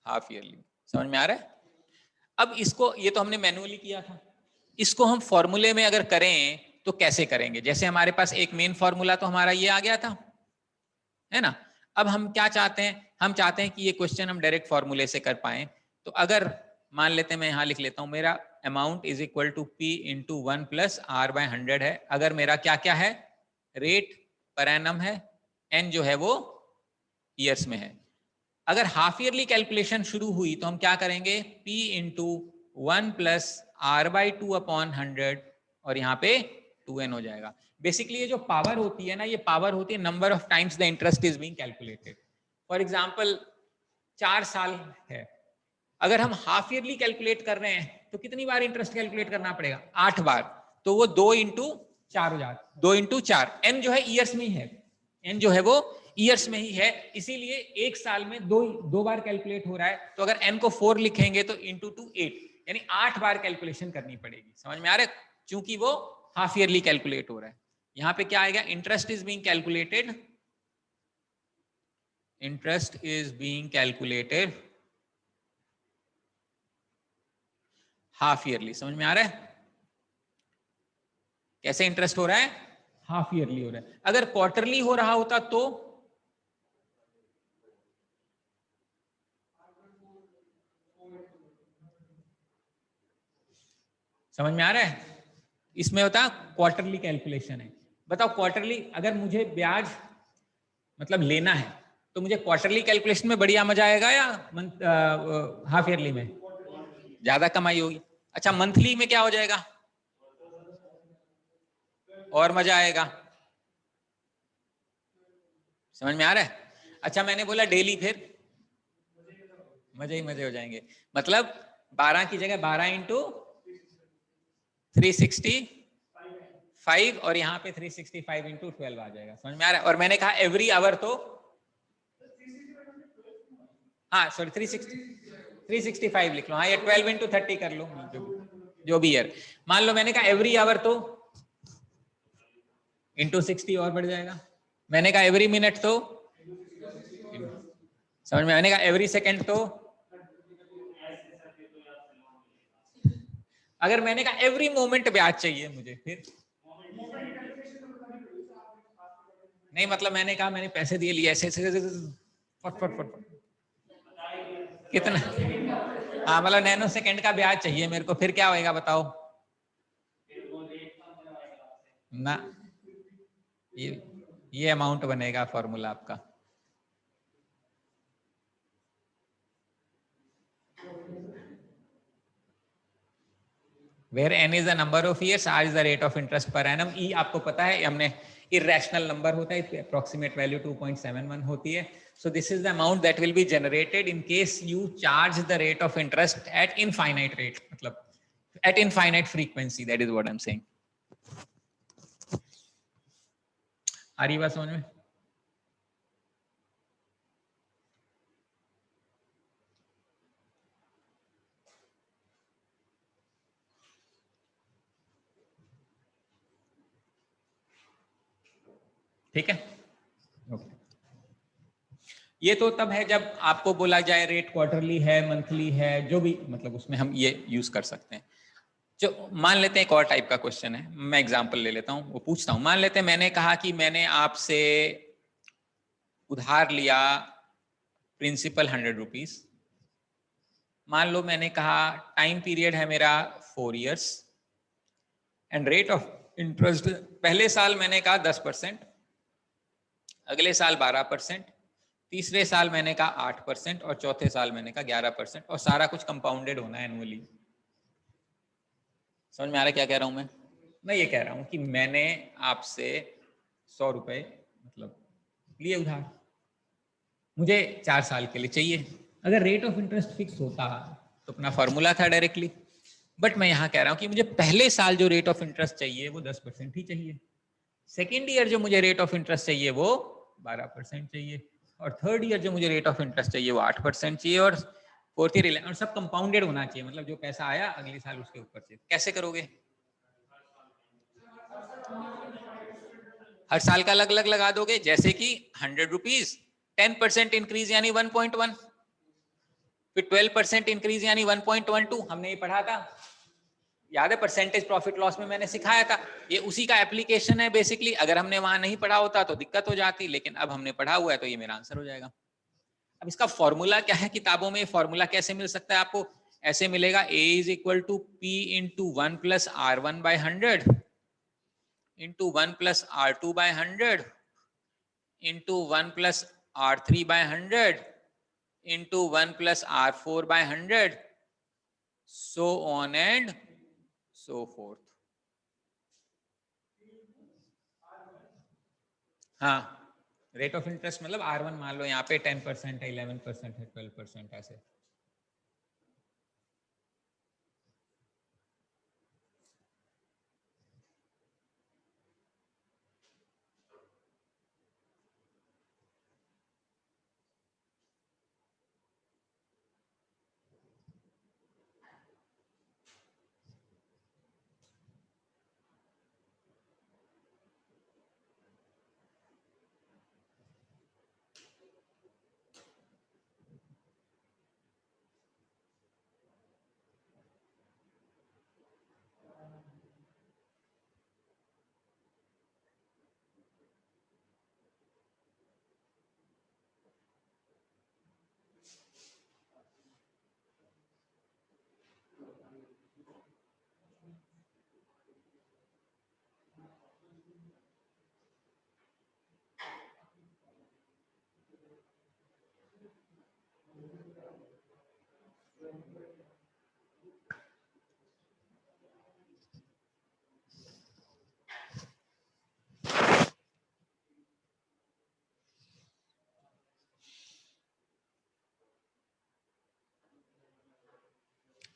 Speaker 1: half yearly. समझ में आ रहा है? अब इसको, ये तो हमने मैन्युअली किया था, इसको हम फॉर्मूले में अगर करें तो कैसे करेंगे? जैसे हमारे पास एक मेन फॉर्मूला तो हमारा ये आ गया था, है ना। अब हम क्या चाहते हैं? हम चाहते हैं कि ये क्वेश्चन हम डायरेक्ट फॉर्मूले से कर पाए। तो अगर मान लेते हैं, मैं यहाँ लिख लेता हूँ, मेरा amount is equal to P into 1 plus R by 100 है। अगर मेरा क्या क्या है? रेट पर एनम है, एन जो है वो ईयर्स में है। अगर हाफ ईयरली कैलकुलेशन शुरू हुई तो हम क्या करेंगे? P into 1 plus R by 2 upon 100 और यहाँ पे 2n हो जाएगा। बेसिकली ये जो पावर होती है ना, ये पावर होती है number of times the interest is being calculated. For example 4 साल है, अगर हम हाफ ईयरली कैलकुलेट कर रहे हैं तो कितनी बार इंटरेस्ट कैलकुलेट करना पड़ेगा? 8 बार। तो वो 2 इंटू 4 हो जाता, 2 इंटू 4। एन जो है ईयर्स में ही है, एन जो है वो ईयर्स में ही है, इसीलिए एक साल में दो बार कैलकुलेट हो रहा है। तो अगर एन को 4 लिखेंगे तो इंटू 2 8, यानी 8 बार कैलकुलेशन करनी पड़ेगी। समझ में आ रहा है? क्योंकि वो हाफ ईयरली कैलकुलेट हो रहा है। यहाँ पे क्या आएगा? Interest is being calculated, interest is being calculated half yearly. समझ में आ रहा है कैसे इंटरेस्ट हो रहा है? हाफ ईयरली हो रहा है। अगर क्वार्टरली हो रहा होता तो समझ में आ रहा है? इसमें होता क्वार्टरली कैलकुलेशन है। बताओ क्वार्टरली अगर मुझे ब्याज मतलब लेना है तो मुझे क्वार्टरली कैलकुलेशन में बढ़िया मजा आएगा या हाफ ईयरली में? ज्यादा कमाई होगी। अच्छा मंथली में क्या हो जाएगा? और मजा आएगा। समझ में आ रहा है? अच्छा मैंने बोला डेली, फिर मजे ही मजे हो जाएंगे। मतलब 12 की जगह 12 इंटू 365 और यहाँ पे 365 इंटू 12 आ जाएगा। समझ में आ रहा है? और मैंने कहा एवरी आवर, तो हाँ सॉरी 365 लिख लो। हाँ ये 12 इंटू 30 कर लो, जो भी ईयर। मान लो मैंने कहा एवरी आवर तो इंटू 60 और बढ़ जाएगा। मैंने कहा एवरी मिनट तो, समझ में? मैंने कहा एवरी सेकेंड तो, अगर मैंने कहा एवरी मोमेंट ब्याज चाहिए मुझे, फिर नहीं मतलब मैंने कहा मैंने पैसे दिए लिए ऐसे ऐसे फट फट फट फट कितना, हाँ मतलब नैनो सेकंड का ब्याज चाहिए मेरे को, फिर क्या होएगा बताओ ना? ये अमाउंट बनेगा फॉर्मूला आपका। Where n is the number of years, r is the rate of interest per annum, ई आपको पता है हमने इरेशनल नंबर होता है, अप्रोक्सीमेट वैल्यू 2.71 होती है। So this is the amount that will be generated in case you charge the rate of interest at infinite rate, मतलब at infinite frequency, that is what I'm saying. आ रही बात समझ में? ठीक है okay. ये तो तब है जब आपको बोला जाए रेट क्वार्टरली है, मंथली है, जो भी मतलब उसमें हम ये यूज कर सकते हैं। जो मान लेते हैं एक और टाइप का क्वेश्चन है, मैं एग्जांपल ले लेता हूँ, वो पूछता हूँ। मान लेते हैं मैंने कहा कि मैंने आपसे उधार लिया प्रिंसिपल 100 रुपीज। मान लो मैंने कहा टाइम पीरियड है मेरा 4 years and rate of interest पहले साल मैंने कहा 10%, अगले साल 12%, तीसरे साल मैंने कहा 8% और चौथे साल मैंने कहा 11%, और सारा कुछ कंपाउंडेड होना है एनुअली। समझ में आ रहा है क्या कह रहा हूं मैं ये कह रहा हूं कि मैंने आपसे 100 रुपए मतलब लिए उधार, मुझे 4 साल के लिए चाहिए। अगर रेट ऑफ इंटरेस्ट फिक्स होता तो अपना फॉर्मूला था डायरेक्टली, बट मैं यहां कह रहा हूं कि मुझे पहले साल जो रेट ऑफ इंटरेस्ट चाहिए वो 10% ही चाहिए, सेकेंड ईयर जो मुझे रेट ऑफ इंटरेस्ट चाहिए वो 12% चाहिए, और थर्ड ईयर जो मुझे रेट ऑफ इंटरेस्ट चाहिए वो 8% चाहिए, और फोर्थ ईयर, और सब कंपाउंडेड होना चाहिए, मतलब जो पैसा आया अगले साल उसके ऊपर चाहिए। कैसे करोगे? हर साल का अलग अलग लगा दोगे, जैसे कि 100 रुपीज 10% इंक्रीज यानी
Speaker 2: याद है परसेंटेज प्रॉफिट लॉस में मैंने सिखाया था, ये उसी का एप्लीकेशन है बेसिकली। अगर हमने वहां नहीं पढ़ा होता तो दिक्कत हो जाती, लेकिन अब हमने पढ़ा हुआ है तो ये मेरा आंसर हो जाएगा। अब इसका फॉर्मूला क्या है किताबों में, फॉर्मूला कैसे मिल सकता है आपको? ऐसे मिलेगा, A is equal to P into 1 plus R1/100 into 1 plus R2/100 into 1 plus R3/100 into 1 plus R4/100, so on and so forth। हाँ, रेट ऑफ इंटरेस्ट मतलब R1 मान लो यहाँ पे 10% है, 11% है, 12% ऐसे।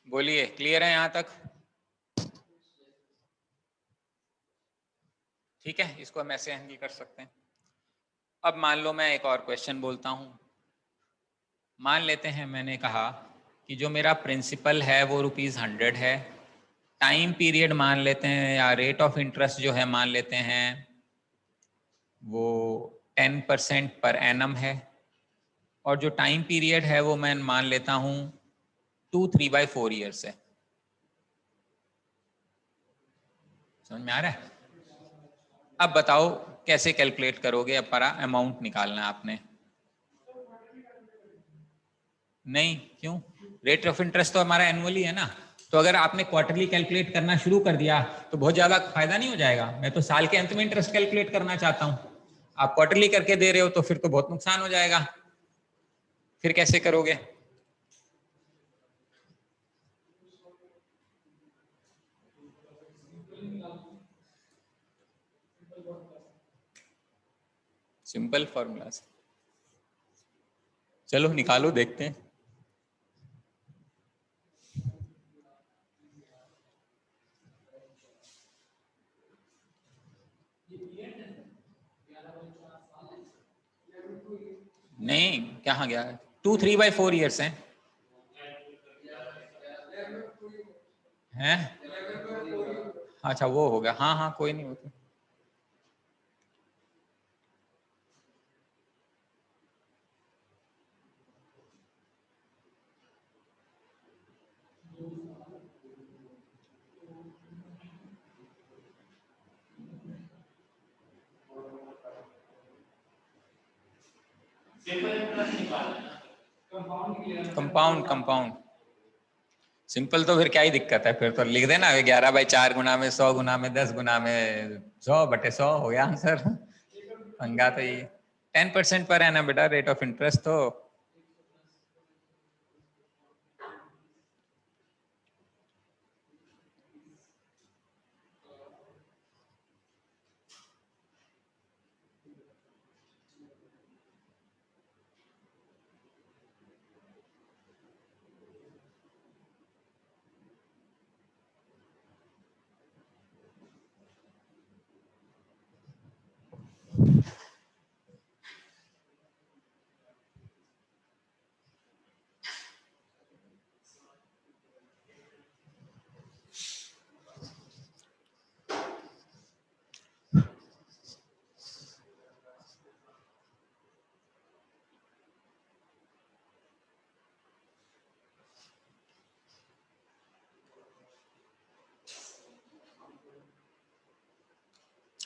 Speaker 2: बोलिए, क्लियर है यहाँ तक? ठीक है, इसको हम ऐसे हैंडल कर सकते हैं। अब मान लो मैं एक और क्वेश्चन बोलता हूँ। मान लेते हैं मैंने कहा कि जो मेरा प्रिंसिपल है वो ₹100 है, टाइम पीरियड मान लेते हैं या रेट ऑफ इंटरेस्ट जो है मान लेते हैं वो 10% पर एनम है, और जो टाइम पीरियड है वो मैं मान लेता हूँ 3/4 ईयर्स है। समझ में आ रहा है? अब बताओ कैसे कैलकुलेट करोगे? अब para अमाउंट निकालना है आपने। नहीं, क्यों? रेट ऑफ इंटरेस्ट तो हमारा एनुअली है ना, तो अगर आपने क्वार्टरली कैलकुलेट करना शुरू कर दिया तो बहुत ज्यादा फायदा नहीं हो जाएगा। मैं तो साल के अंत में इंटरेस्ट कैलकुलेट करना चाहता हूं, आप क्वार्टरली करके दे रहे हो तो फिर तो बहुत नुकसान हो जाएगा। फिर कैसे करोगे? सिंपल फॉर्मूला से चलो निकालो, देखते हैं। नहीं, कहाँ गया? 3/4 ईयर्स हैं। हैं? अच्छा वो हो गया, हाँ हाँ कोई नहीं होता। कंपाउंड कंपाउंड सिंपल तो फिर क्या ही दिक्कत है? फिर तो लिख देना 11/4 गुना में 100 गुना में 10 गुना में 100/100 हो गया आंसर। पंगा तो ये 10% पर है ना बेटा रेट ऑफ इंटरेस्ट तो।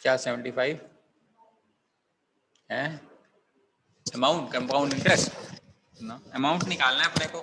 Speaker 2: क्या 75 है अमाउंट, कंपाउंड इंटरेस्ट ना, अमाउंट निकालना है अपने को।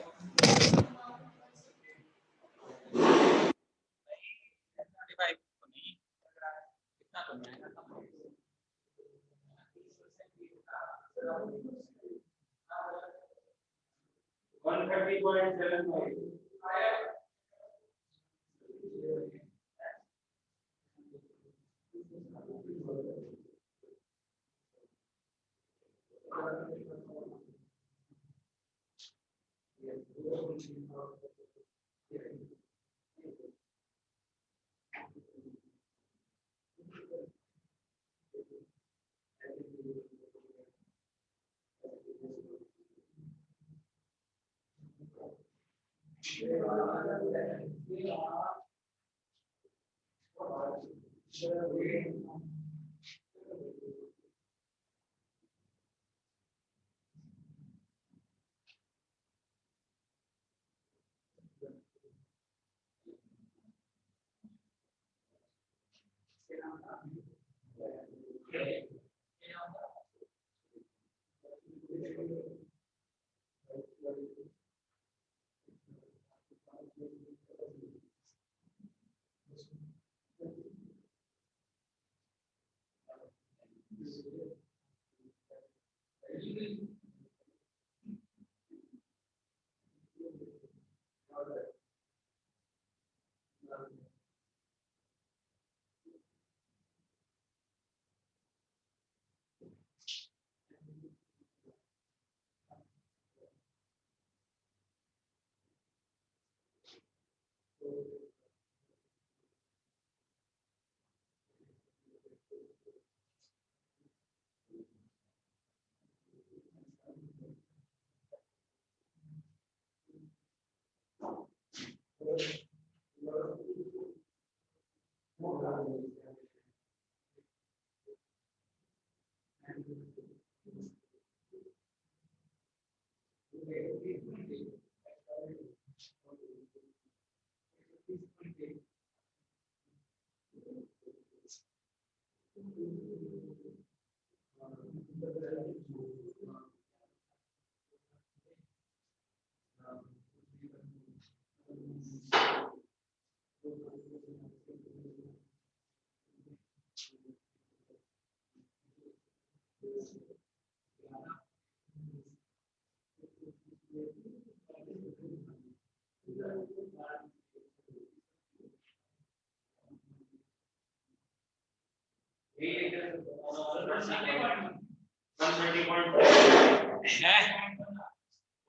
Speaker 1: है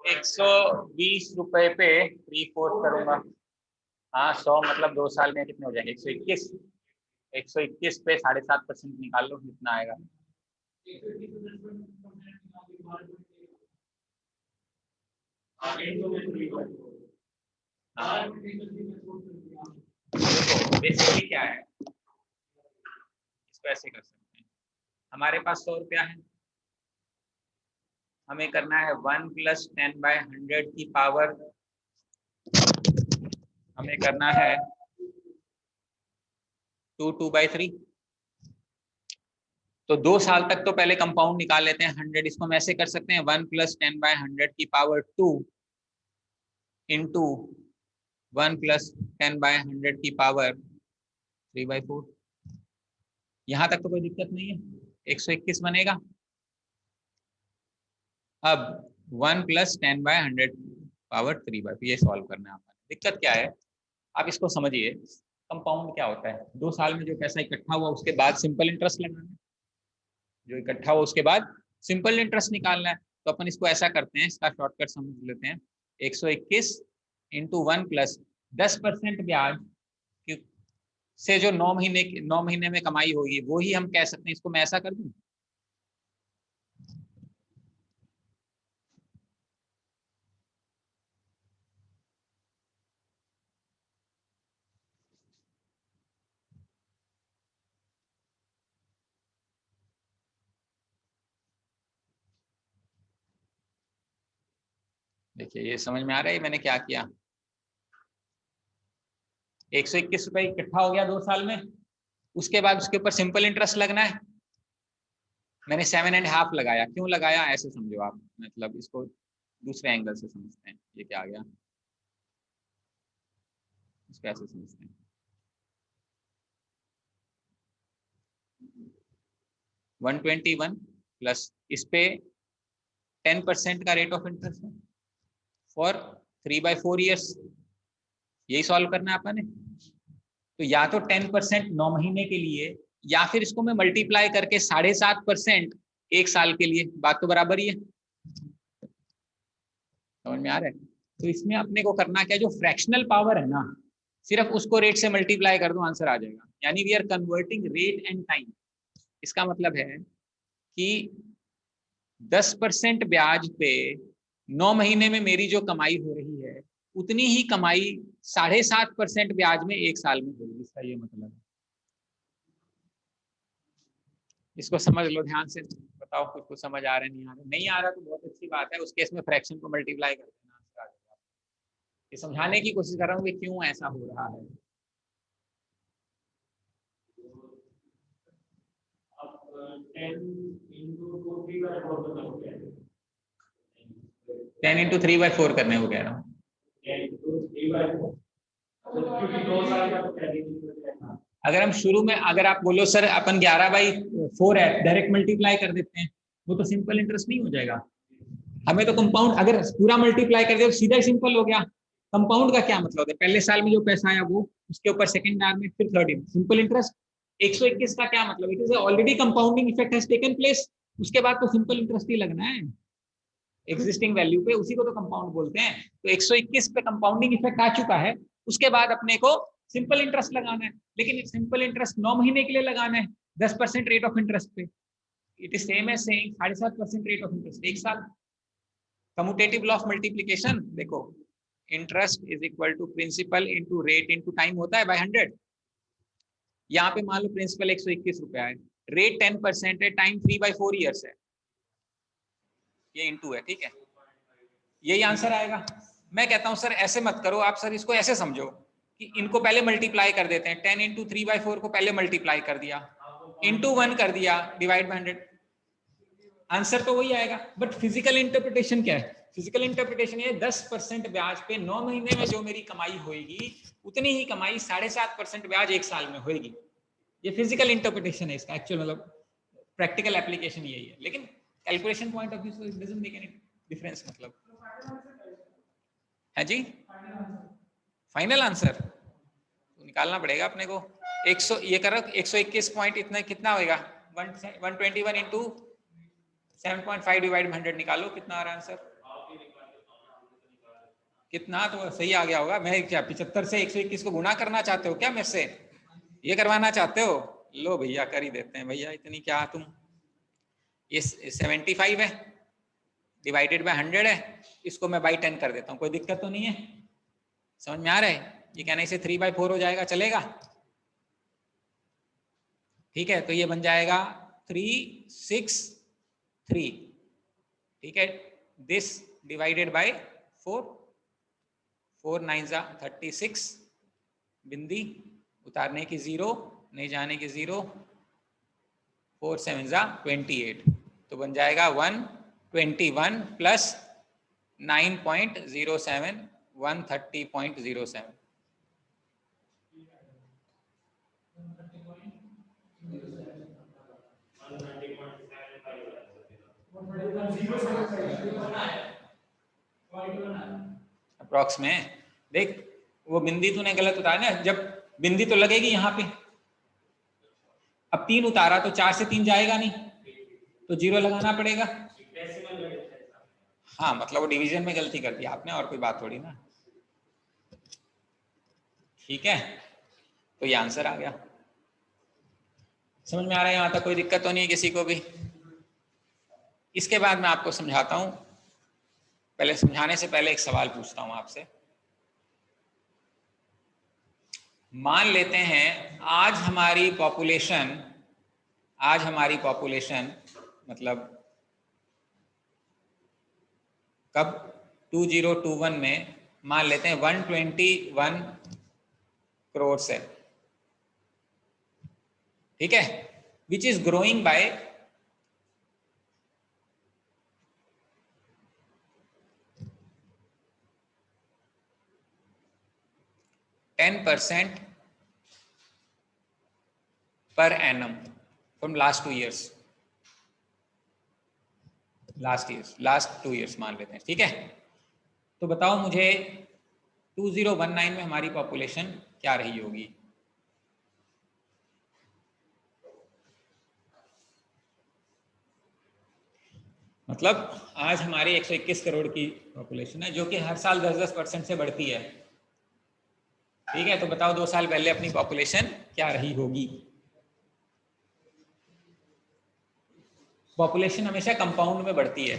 Speaker 1: 120 रुपए पे 3/4 करूंगा। हाँ 100 मतलब 2 साल में कितने हो जाएंगे? 121। 121 पे 7.5% निकाल लो, कितना आएगा? देखो बेसिकली क्या है, इसको ऐसे कर सकते हैं। हमारे पास 100 रुपया है, हमें करना है 1 + 10/100 की पावर, हमें करना है 2/3। तो 2 साल तक तो पहले कंपाउंड निकाल लेते हैं 100। इसको हम ऐसे कर सकते हैं 1 + 10/100 की पावर 2 इंटू 1 + 10/100 की पावर 3/4। यहां तक तो कोई दिक्कत नहीं है, 121 बनेगा। अब 1 + 10/100 पावर 3/4 ये सॉल्व करना है आपने। दिक्कत क्या है, आप इसको समझिए। कंपाउंड क्या होता है? 2 साल में जो पैसा इकट्ठा हुआ उसके बाद सिंपल इंटरेस्ट लगाना है, जो इकट्ठा हुआ उसके बाद सिंपल इंटरेस्ट निकालना है। तो अपन इसको ऐसा करते हैं, इसका शॉर्टकट समझ लेते हैं। 121 इंटू 1 + 10% ब्याज से जो 9 महीने में कमाई होगी वो ही हम कह सकते हैं। इसको मैं ऐसा कर दूं, देखिए ये समझ में आ रहा है मैंने क्या किया। 121 रुपए इकट्ठा हो गया 2 साल में,
Speaker 2: उसके बाद उसके ऊपर सिंपल इंटरेस्ट लगना है। मैंने 7.5 लगाया, क्यों लगाया ऐसे समझो आप, मतलब इसको दूसरे एंगल से समझते हैं। ये क्या आ गया, इसको ऐसे समझते हैं। 121 प्लस इस पे 10% का रेट ऑफ इंटरेस्ट है फॉर 3/4 ईयर्स, यही सॉल्व करना है आपने। तो या तो 10% 9 महीने के लिए, या फिर इसको मैं मल्टीप्लाई करके 7.5% 1 साल के लिए, बात तो बराबर ही है, समझ में आ रहा है। तो इसमें अपने को करना क्या, जो फ्रैक्शनल पावर है ना, सिर्फ उसको रेट से मल्टीप्लाई कर दो, आंसर आ जाएगा। यानी we are converting rate and time. इसका मतलब है कि 10% ब्याज पे 9 महीने में मेरी जो कमाई हो रही है, उतनी ही कमाई 7.5% ब्याज में 1 साल में होगी। इसका ये मतलब है। इसको समझ लो ध्यान से, बताओ कुछ कुछ समझ आ रहा है, नहीं आ रहा? नहीं आ रहा तो बहुत अच्छी बात है, उस केस में फ्रैक्शन को मल्टीप्लाई कर देना, आंसर आ जाएगा। ये समझाने की कोशिश कर रहा हूँ कि क्यों ऐसा हो रहा है। 10 into 3/4 करने को कह रहा हूँ। अगर हम शुरू में, अगर आप बोलो सर अपन 11/4 है, डायरेक्ट मल्टीप्लाई कर देते हैं, वो तो सिंपल इंटरेस्ट नहीं हो जाएगा। हमें तो कंपाउंड, अगर पूरा मल्टीप्लाई कर दे तो सीधा ही सिंपल हो गया। कंपाउंड का क्या मतलब है, पहले साल में जो पैसा आया वो, उसके ऊपर सेकंड ईयर में, फिर थर्ड ईयर, सिंपल इंटरेस्ट। 121 का क्या मतलब, it is already compounding effect has taken place, उसके बाद तो सिंपल इंटरेस्ट ही लगना है एग्जिस्टिंग वैल्यू पे, उसी को तो कंपाउंड बोलते हैं। तो 121 पे कंपाउंडिंग इफेक्ट आ चुका है, उसके बाद अपने को सिंपल इंटरेस्ट लगाना है, लेकिन सिंपल इंटरेस्ट 9 महीने के लिए लगाना है 10% रेट ऑफ इंटरेस्ट पे। It is same as saying 7.5% rate of interest 1 साल। कम्यूटेटिव लॉ ऑफ मल्टीप्लिकेशन देखो, interest is equal to principal into rate into time होता है बाय 100। यहाँ पे मान लो प्रिंसिपल 121 रुपया है, रेट 10% है, टाइम 3/4 ईयर्स है, ये इंटू है, ठीक है, यही आंसर आएगा। मैं कहता हूं सर ऐसे मत करो आप, सर इसको ऐसे समझो कि इनको पहले मल्टीप्लाई कर देते हैं, 10 into 3/4 को पहले मल्टीप्लाई कर दिया, इंटू 1 कर दिया, डिवाइड बाय 100, आंसर तो वही आएगा। बट फिजिकल इंटरप्रिटेशन क्या है, फिजिकल इंटरप्रिटेशन ये 10% ब्याज पे 9 महीने में जो मेरी कमाई होगी, उतनी ही कमाई 7.5% ब्याज 1 साल में होगी। ये फिजिकल इंटरप्रिटेशन है इसका, एक्चुअल मतलब प्रैक्टिकल एप्लीकेशन यही है, लेकिन कैलकुलेशन पॉइंट ऑफ व्यू से it doesn't make any difference. मतलब है जी, फाइनल आंसर तो निकालना पड़ेगा अपने को। 100 ये करो, 121 पॉइंट इतना कितना होएगा, 121 इंटू 7.5 डिवाइड 100 निकालो, कितना आ रहा है आंसर, कितना, तो सही आ गया होगा। मैं क्या 75 से 121 को गुना करना चाहते हो क्या मेरे से, ये करवाना चाहते हो? लो भैया कर ही देते हैं भैया, इतनी क्या तुम। ये 75 है, डिवाइडेड बाय 100 है, इसको मैं बाई 10 कर देता हूँ, कोई दिक्कत तो नहीं है, समझ में आ रहा है? ये कहने से 3/4 हो जाएगा, चलेगा? ठीक है, तो ये बन जाएगा 363, ठीक है, दिस डिवाइडेड बाय 4, 4 9 36, बिंदी उतारने की 0, नहीं जाने की 0, 4 7 28, तो बन जाएगा 121 प्लस 9.07, 130.07। अप्रॉक्स में देख, वो बिंदी तूने गलत उतारा ना, जब बिंदी तो लगेगी यहाँ पे, अब 3 उतारा तो 4 से 3 जाएगा नहीं, तो 0 लगाना पड़ेगा। हाँ मतलब वो डिवीजन में गलती कर दी आपने, और कोई बात थोड़ी ना, ठीक है, तो ये आंसर आ गया। समझ में आ रहा है यहाँ तक, कोई दिक्कत तो नहीं है किसी को भी? इसके बाद मैं आपको समझाता हूँ, पहले समझाने से पहले एक सवाल पूछता हूँ आपसे। मान लेते हैं आज हमारी पॉपुलेशन मतलब कब, 2021 में मान लेते हैं 121 करोड़ है। ठीक है, which is growing by 10% per annum from last 2 years, last 2 years मान लेते हैं, ठीक है। तो बताओ मुझे 2019 में हमारी पॉपुलेशन क्या रही होगी? मतलब आज हमारी 121 करोड़ की पॉपुलेशन है, जो कि हर साल 10-10% से बढ़ती है, ठीक है। तो बताओ 2 साल पहले अपनी पॉपुलेशन क्या रही होगी? पॉपुलेशन हमेशा कंपाउंड में बढ़ती है।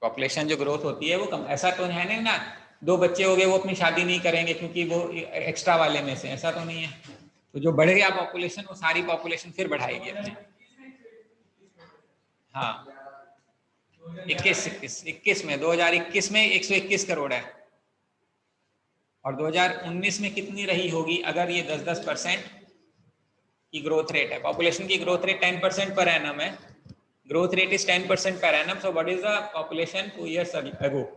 Speaker 2: पॉपुलेशन जो ग्रोथ होती है वो कम, ऐसा तो है नहीं ना 2 बच्चे हो गए वो अपनी शादी नहीं करेंगे क्योंकि वो एक्स्ट्रा वाले में से, ऐसा तो नहीं है। तो जो बढ़ गया पॉपुलेशन वो सारी पॉपुलेशन फिर बढ़ाएगी अपनी। हाँ 21 में 2021 में 121 करोड़ है, और 2019 में कितनी रही होगी अगर ये 10-10% की ग्रोथ रेट है? पॉपुलेशन की ग्रोथ रेट 10% पर एनम है, growth rate is 10% per annum. So what is the population 2 years ago?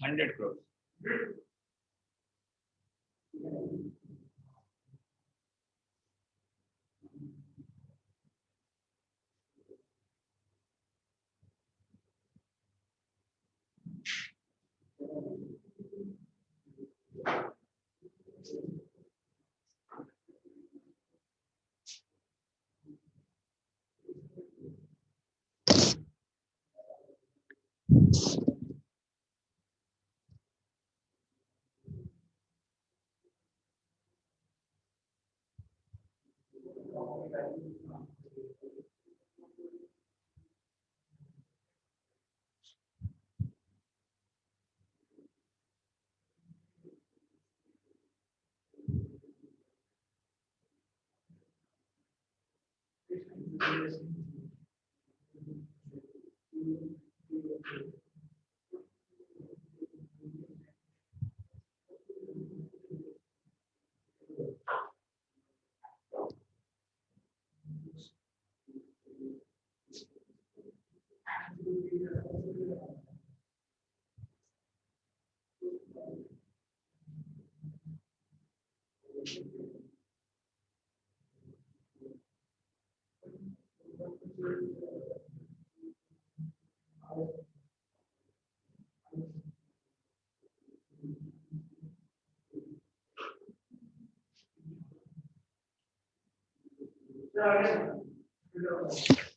Speaker 2: $100 crores.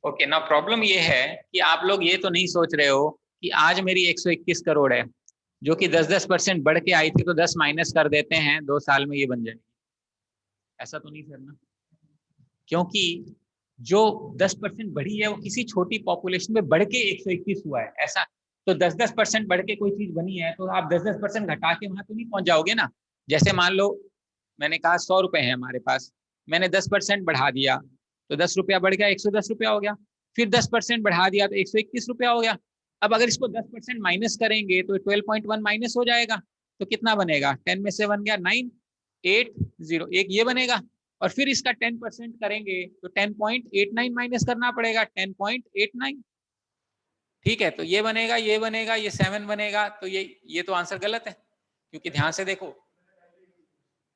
Speaker 2: Okay ना, प्रॉब्लम ये है कि आप लोग ये तो नहीं सोच रहे हो कि आज मेरी 121 करोड़ है जो कि 10-10% बढ़ के आई थी, तो 10 माइनस कर देते हैं 2 साल में ये बन जाएगी, ऐसा तो नहीं करना। क्योंकि जो 10% बढ़ी है वो किसी छोटी पॉपुलेशन में बढ़ के 121 हुआ है, ऐसा तो 10-10% बढ़ के कोई चीज बनी है तो आप 10-10% घटा के वहां तो नहीं पहुंच जाओगे ना। जैसे मान लो मैंने कहा 100 रुपए है हमारे पास, मैंने 10% बढ़ा दिया तो 10 रुपया बढ़ गया, 110 रुपया हो गया। फिर 10% बढ़ा दिया तो 121 रुपया हो गया। अब अगर इसको 10% माइनस करेंगे तो 12.1 माइनस हो जाएगा, तो कितना बनेगा? 10 में से बन गया 9, 8, 0, एक ये बनेगा। और फिर इसका 10% करेंगे तो 10.89 माइनस करना पड़ेगा, 10.89। ठीक है, तो ये बनेगा, ये बनेगा, ये 7 बनेगा। तो ये तो आंसर गलत है, क्योंकि ध्यान से देखो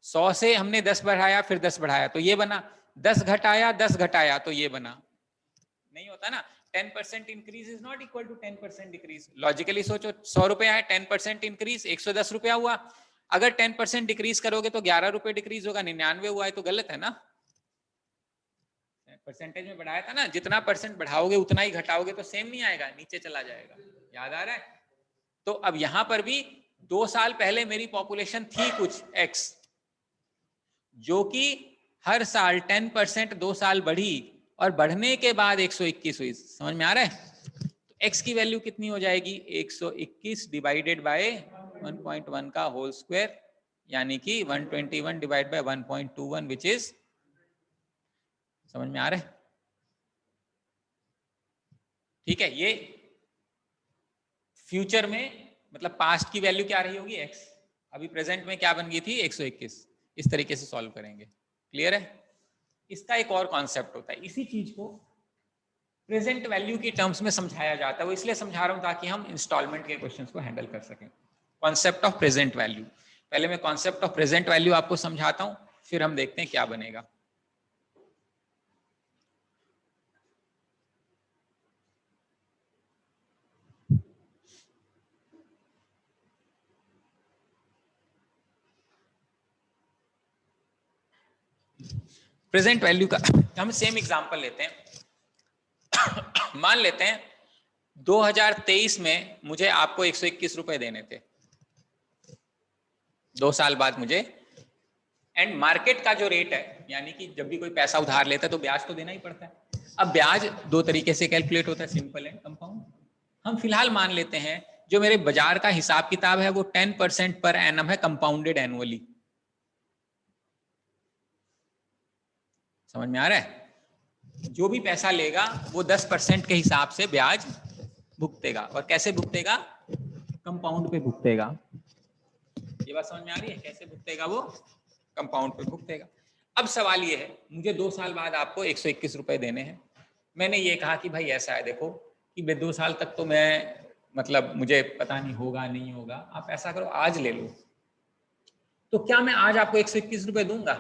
Speaker 2: 100 से हमने 10 बढ़ाया, फिर 10 बढ़ाया तो ये बना, 10 घटाया 10 घटाया तो ये बना। नहीं होता ना, 10% increase is not equal to 10% decrease. Logically सोचो, 100 रुपया है, 10% इंक्रीज 110 रुपया हुआ। अगर 10% डिक्रीज करोगे तो 11 रुपए डिक्रीज होगा, 99 हुआ है तो गलत है ना। परसेंटेज में बढ़ाया था ना, जितना परसेंट बढ़ाओगे उतना ही घटाओगे तो सेम नहीं आएगा, नीचे चला जाएगा। याद आ रहा है? तो अब यहां पर भी 2 साल पहले मेरी पॉपुलेशन थी कुछ x, जो कि हर साल 10% 2 साल बढ़ी और बढ़ने के बाद 121 हुई। समझ में आ रहा है? तो x की वैल्यू कितनी हो जाएगी? 121 डिवाइडेड बाय 1.1 का होल स्क्वायर, यानी कि 121 डिवाइड बाय 1.21 विच इज, समझ में आ रहा है? ठीक है, ये फ्यूचर में मतलब पास्ट की वैल्यू क्या रही होगी? x। अभी प्रेजेंट में क्या बन गई थी? 121। इस तरीके से सॉल्व करेंगे। क्लियर है? इसका एक और कॉन्सेप्ट होता है, इसी चीज को प्रेजेंट वैल्यू की टर्म्स में समझाया जाता है। वो इसलिए समझा रहा हूं ताकि हम इंस्टॉलमेंट के क्वेश्चंस को हैंडल कर सकें। कॉन्सेप्ट ऑफ प्रेजेंट वैल्यू, पहले मैं कॉन्सेप्ट ऑफ प्रेजेंट वैल्यू आपको समझाता हूं, फिर हम देखते हैं क्या बनेगा। प्रेजेंट वैल्यू का हम सेम एग्जांपल लेते हैं। मान लेते हैं 2023 में मुझे आपको 121 रुपए देने थे, 2 साल बाद मुझे, एंड मार्केट का जो रेट है, यानी कि जब भी कोई पैसा उधार लेता है तो ब्याज तो देना ही पड़ता है। अब ब्याज 2 तरीके से कैलकुलेट होता है, सिंपल एंड कंपाउंड। हम फिलहाल मान लेते हैं जो मेरे बाजार का हिसाब किताब है वो 10% पर एनम है, कंपाउंडेड एनुअली। समझ में आ रहा है? जो भी पैसा लेगा वो 10% के हिसाब से ब्याज भुगतेगा। और कैसे भुगतेगा? कंपाउंड पे भुगतेगा। ये बात समझ में आ रही है? कैसे भुगतेगा वो? कंपाउंड पे भुगतेगा। अब सवाल ये है, मुझे 2 साल बाद आपको 121 रुपए देने हैं। मैंने ये कहा कि भाई ऐसा है, देखो कि 2 साल तक तो मैं मतलब मुझे पता नहीं होगा नहीं होगा, आप ऐसा करो आज ले लो। तो क्या मैं आज आपको 121 रुपए दूंगा?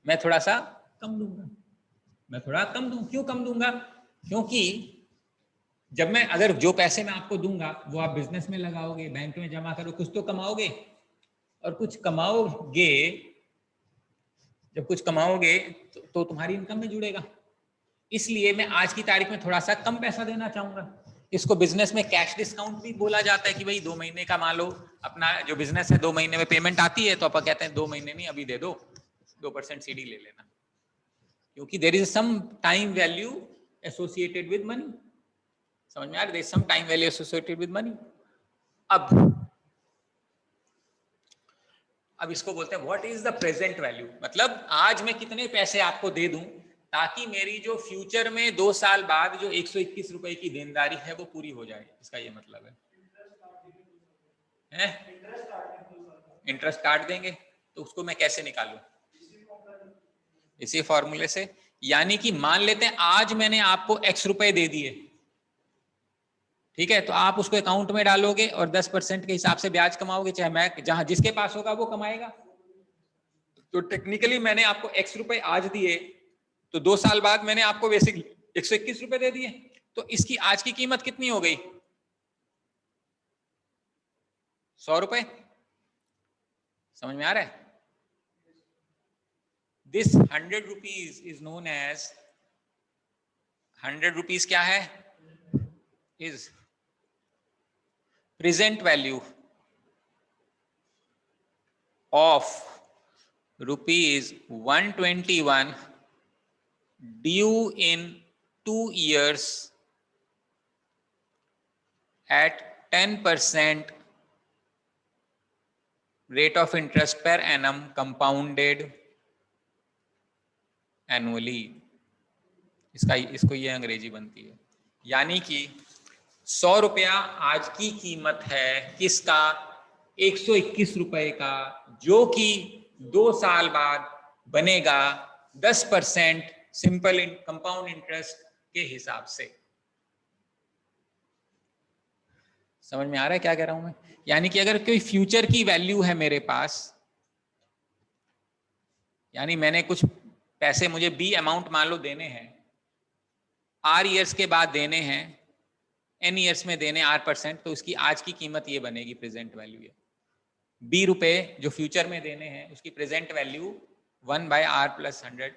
Speaker 2: मैं थोड़ा सा कम दूंगा, मैं थोड़ा कम दूं। क्यों कम दूंगा? क्योंकि जब मैं, अगर जो पैसे मैं आपको दूंगा वो आप बिजनेस में लगाओगे, बैंक में जमा करो, कुछ तो कमाओगे, और कुछ कमाओगे, जब कुछ कमाओगे तो तुम्हारी इनकम में जुड़ेगा। इसलिए मैं आज की तारीख में थोड़ा सा कम पैसा देना चाहूंगा। इसको बिजनेस में कैश डिस्काउंट भी बोला जाता है कि भाई 2 महीने का मान लो अपना जो बिजनेस है, 2 महीने में पेमेंट आती है तो अपन कहते हैं 2 महीने नहीं अभी दे दो, 2% सीडी ले लेना, क्योंकि there is some time value associated with money. समझ में आ रहा है? There is some time value associated with money. अब इसको बोलते हैं what is the present value, मतलब आज मैं कितने पैसे आपको दे दूं ताकि मेरी जो फ्यूचर में 2 साल बाद जो 121 रुपए की देनदारी है वो पूरी हो जाए। इसका ये मतलब है? इंटरेस्ट काट देंगे, तो उसको मैं कैसे निकालूं? इसी फॉर्मूले से। यानी कि मान लेते हैं आज मैंने आपको x रुपए दे दिए, ठीक है, तो आप उसको अकाउंट में डालोगे और 10% के हिसाब से ब्याज कमाओगे, चाहे मैं जहां जिसके पास होगा वो कमाएगा। तो टेक्निकली मैंने आपको x रुपए आज दिए, तो 2 साल बाद मैंने आपको बेसिकली 121 रुपए दे दिए, तो इसकी आज की कीमत कितनी हो गई? 100 रुपए। समझ में आ रहा है? This 100 rupees is known as, 100 rupees क्या है? Is present value of rupees 121 due in 2 years at 10% rate of interest per annum compounded annually। इसको ये अंग्रेजी बनती है, यानी कि 100 रुपया आज की कीमत है किसका? 121 रुपए का, जो कि 2 साल बाद बनेगा 10% सिंपल कंपाउंड इंटरेस्ट के हिसाब से। समझ में आ रहा है क्या कह रहा हूं मैं? यानी कि अगर कोई फ्यूचर की वैल्यू है मेरे पास, यानी मैंने कुछ पैसे, मुझे बी अमाउंट मान लो देने हैं, आर ईयर्स के बाद देने हैं, एन ईयर्स में देने R%, तो उसकी आज की कीमत ये बनेगी, प्रेजेंट वैल्यू ये बी रुपए जो फ्यूचर में देने हैं उसकी प्रेजेंट वैल्यू 1/R+100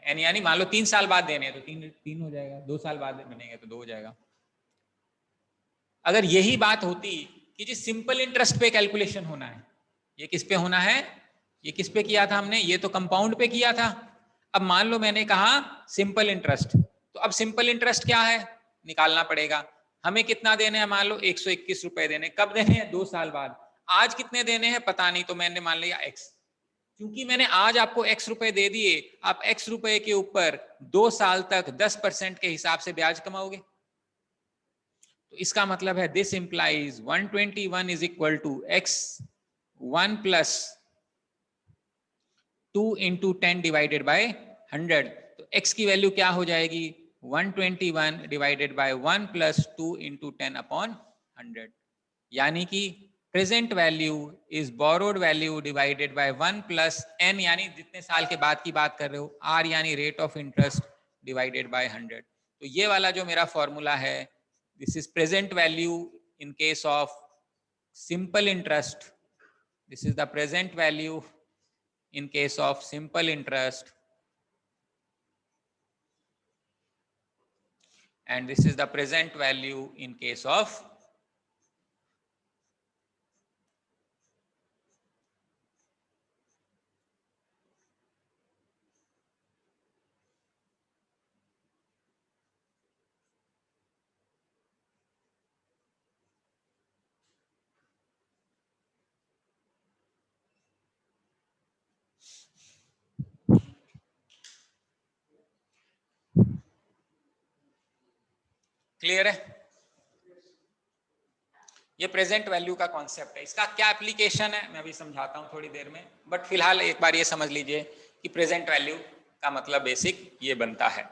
Speaker 2: एन, यानी मान लो 3 साल बाद देने हैं तो 3 हो जाएगा, 2 साल बाद बनेंगे तो 2 हो जाएगा। अगर यही बात होती कि जी सिंपल इंटरेस्ट पे कैलकुलेशन होना है, ये किस पे होना है, ये किस पे किया था हमने, ये तो कंपाउंड पे किया था। अब मान लो मैंने कहा सिंपल इंटरेस्ट, तो अब सिंपल इंटरेस्ट क्या है निकालना पड़ेगा। हमें कितना देने हैं, मान लो 121 रुपए देने, कब देने हैं, 2 साल बाद। आज कितने देने हैं पता नहीं, तो मैंने मान लिया x। क्योंकि मैंने आज आपको x रुपए दे दिए, आप x रुपए के ऊपर 2 साल तक 10% के हिसाब से ब्याज कमाओगे। तो इसका मतलब है this implies 121 is equal to x1 plus 2 into 10 divided by 100। तो x की वैल्यू क्या हो जाएगी, 121 divided by 1 plus 2 into 10 upon 100। यानी कि present value is borrowed value divided by 1 plus n, यानी जितने साल के बाद की बात कर रहे हो, r यानी rate of interest divided by 100। तो ये वाला जो मेरा फॉर्मूला है, this is present value in case of simple interest, this is the present value in case of simple interest, and this is the present value in case of clear है? ये present value का concept है। इसका क्या application है मैं अभी समझाता हूं थोड़ी देर में, बट फिलहाल एक बार ये समझ लीजिए कि प्रेजेंट वैल्यू का मतलब बेसिक ये बनता है।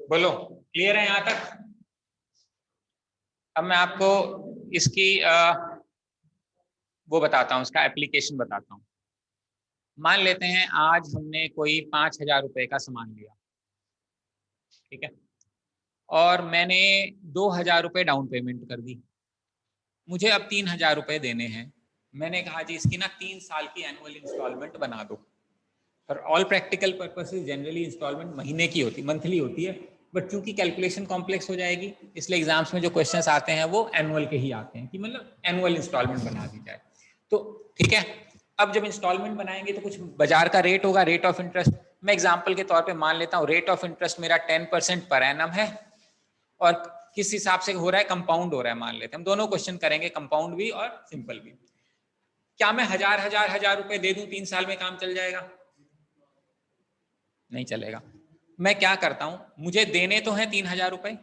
Speaker 1: बोलो, क्लियर है यहाँ तक? अब मैं आपको इसकी वो बताता हूँ, इसका एप्लीकेशन बताता हूँ। मान लेते हैं आज हमने कोई 5,000 रुपए का सामान लिया, ठीक है, और मैंने 2,000 रुपए डाउन पेमेंट कर दी। मुझे अब 3,000 रुपए देने हैं। मैंने कहा जी इसकी ना 3 साल की एनुअल इंस्टॉलमेंट बना दो। For all practical purposes generally installment महीने की होती, मंथली होती है, बट चूंकि कैलकुलेशन कॉम्प्लेक्स हो जाएगी इसलिए एग्जाम्स में जो क्वेश्चंस आते हैं वो एनुअल के ही आते हैं कि मतलब एनुअल इंस्टॉलमेंट बना दी जाए। तो ठीक है, अब जब इंस्टॉलमेंट बनाएंगे तो कुछ बाजार का रेट होगा, रेट ऑफ इंटरेस्ट। मैं एग्जाम्पल के तौर पर मान लेता हूँ रेट ऑफ इंटरेस्ट मेरा 10% पर एनम है और किस हिसाब से हो रहा है, कंपाउंड हो रहा है मान लेते हैं। हम दोनों क्वेश्चन करेंगे, कंपाउंड भी और सिंपल भी। क्या मैं हजार रुपए दे दूं 3 साल में काम चल जाएगा? नहीं चलेगा। मैं क्या करता हूं, मुझे देने तो हैं 3,000 रुपए,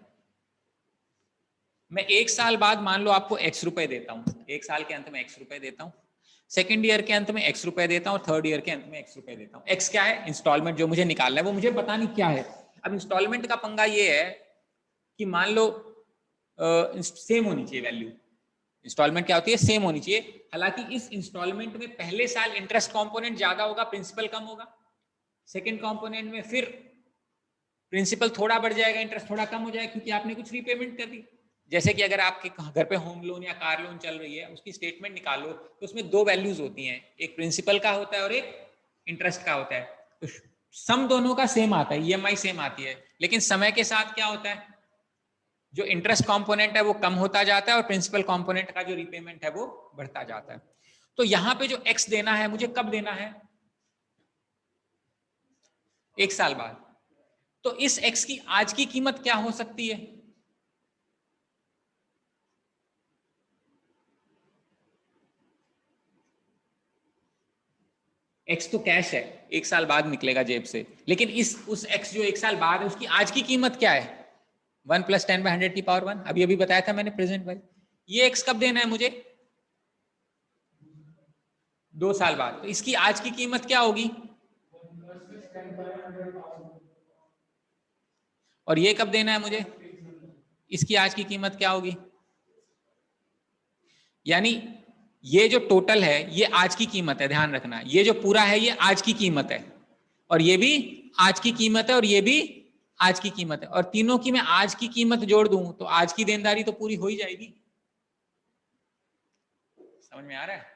Speaker 1: मैं 1 साल बाद मान लो आपको x रुपए देता हूं, 1 साल के अंत में x रुपए देता हूं, सेकेंड ईयर के अंत में x रुपए देता हूं, थर्ड ईयर के अंत में x रुपए देता हूं। x क्या है? इंस्टॉलमेंट जो मुझे निकालना है, वो मुझे पता नहीं क्या है। अब इंस्टॉलमेंट का पंगा ये है कि मान लो सेम होनी चाहिए वैल्यू। इंस्टॉलमेंट क्या होती है? सेम होनी चाहिए। हालांकि इस इंस्टॉलमेंट में पहले साल इंटरेस्ट कंपोनेंट ज्यादा होगा, प्रिंसिपल कम होगा। सेकंड कंपोनेंट में फिर प्रिंसिपल थोड़ा बढ़ जाएगा, इंटरेस्ट थोड़ा कम हो जाएगा, क्योंकि आपने कुछ रीपेमेंट कर दी। जैसे कि अगर आपके घर पे होम लोन या कार लोन चल रही है, उसकी स्टेटमेंट निकालो तो उसमें 2 वैल्यूज होती हैं, एक प्रिंसिपल का होता है और एक इंटरेस्ट का होता है। तो सम दोनों का सेम आता है, ईएमआई सेम आती है, लेकिन समय के साथ क्या होता है, जो इंटरेस्ट कंपोनेंट है वो कम होता जाता है और प्रिंसिपल कंपोनेंट का जो रीपेमेंट है वो बढ़ता जाता है। तो यहां पे जो एक्स देना है मुझे कब देना है? 1 साल बाद। तो इस एक्स की आज की कीमत क्या हो सकती है? एक्स तो कैश है, 1 साल बाद निकलेगा जेब से, लेकिन उस एक्स जो 1 साल बाद है उसकी आज की कीमत क्या है? 1 + 10⁻100⁻1। अभी बताया था मैंने प्रेजेंट वैल्यू। ये एक्स कब देना है मुझे? 2 साल बाद। तो इसकी आज की कीमत क्या होगी? और ये कब देना है मुझे? इसकी आज की कीमत क्या होगी? यानी ये जो टोटल है ये आज की कीमत है, ध्यान रखना। ये जो पूरा है ये आज की कीमत है, और ये भी आज की कीमत है, और ये भी आज की कीमत है, और तीनों की मैं आज की कीमत जोड़ दूं तो आज की देनदारी तो पूरी हो ही जाएगी।
Speaker 2: समझ में आ रहा है?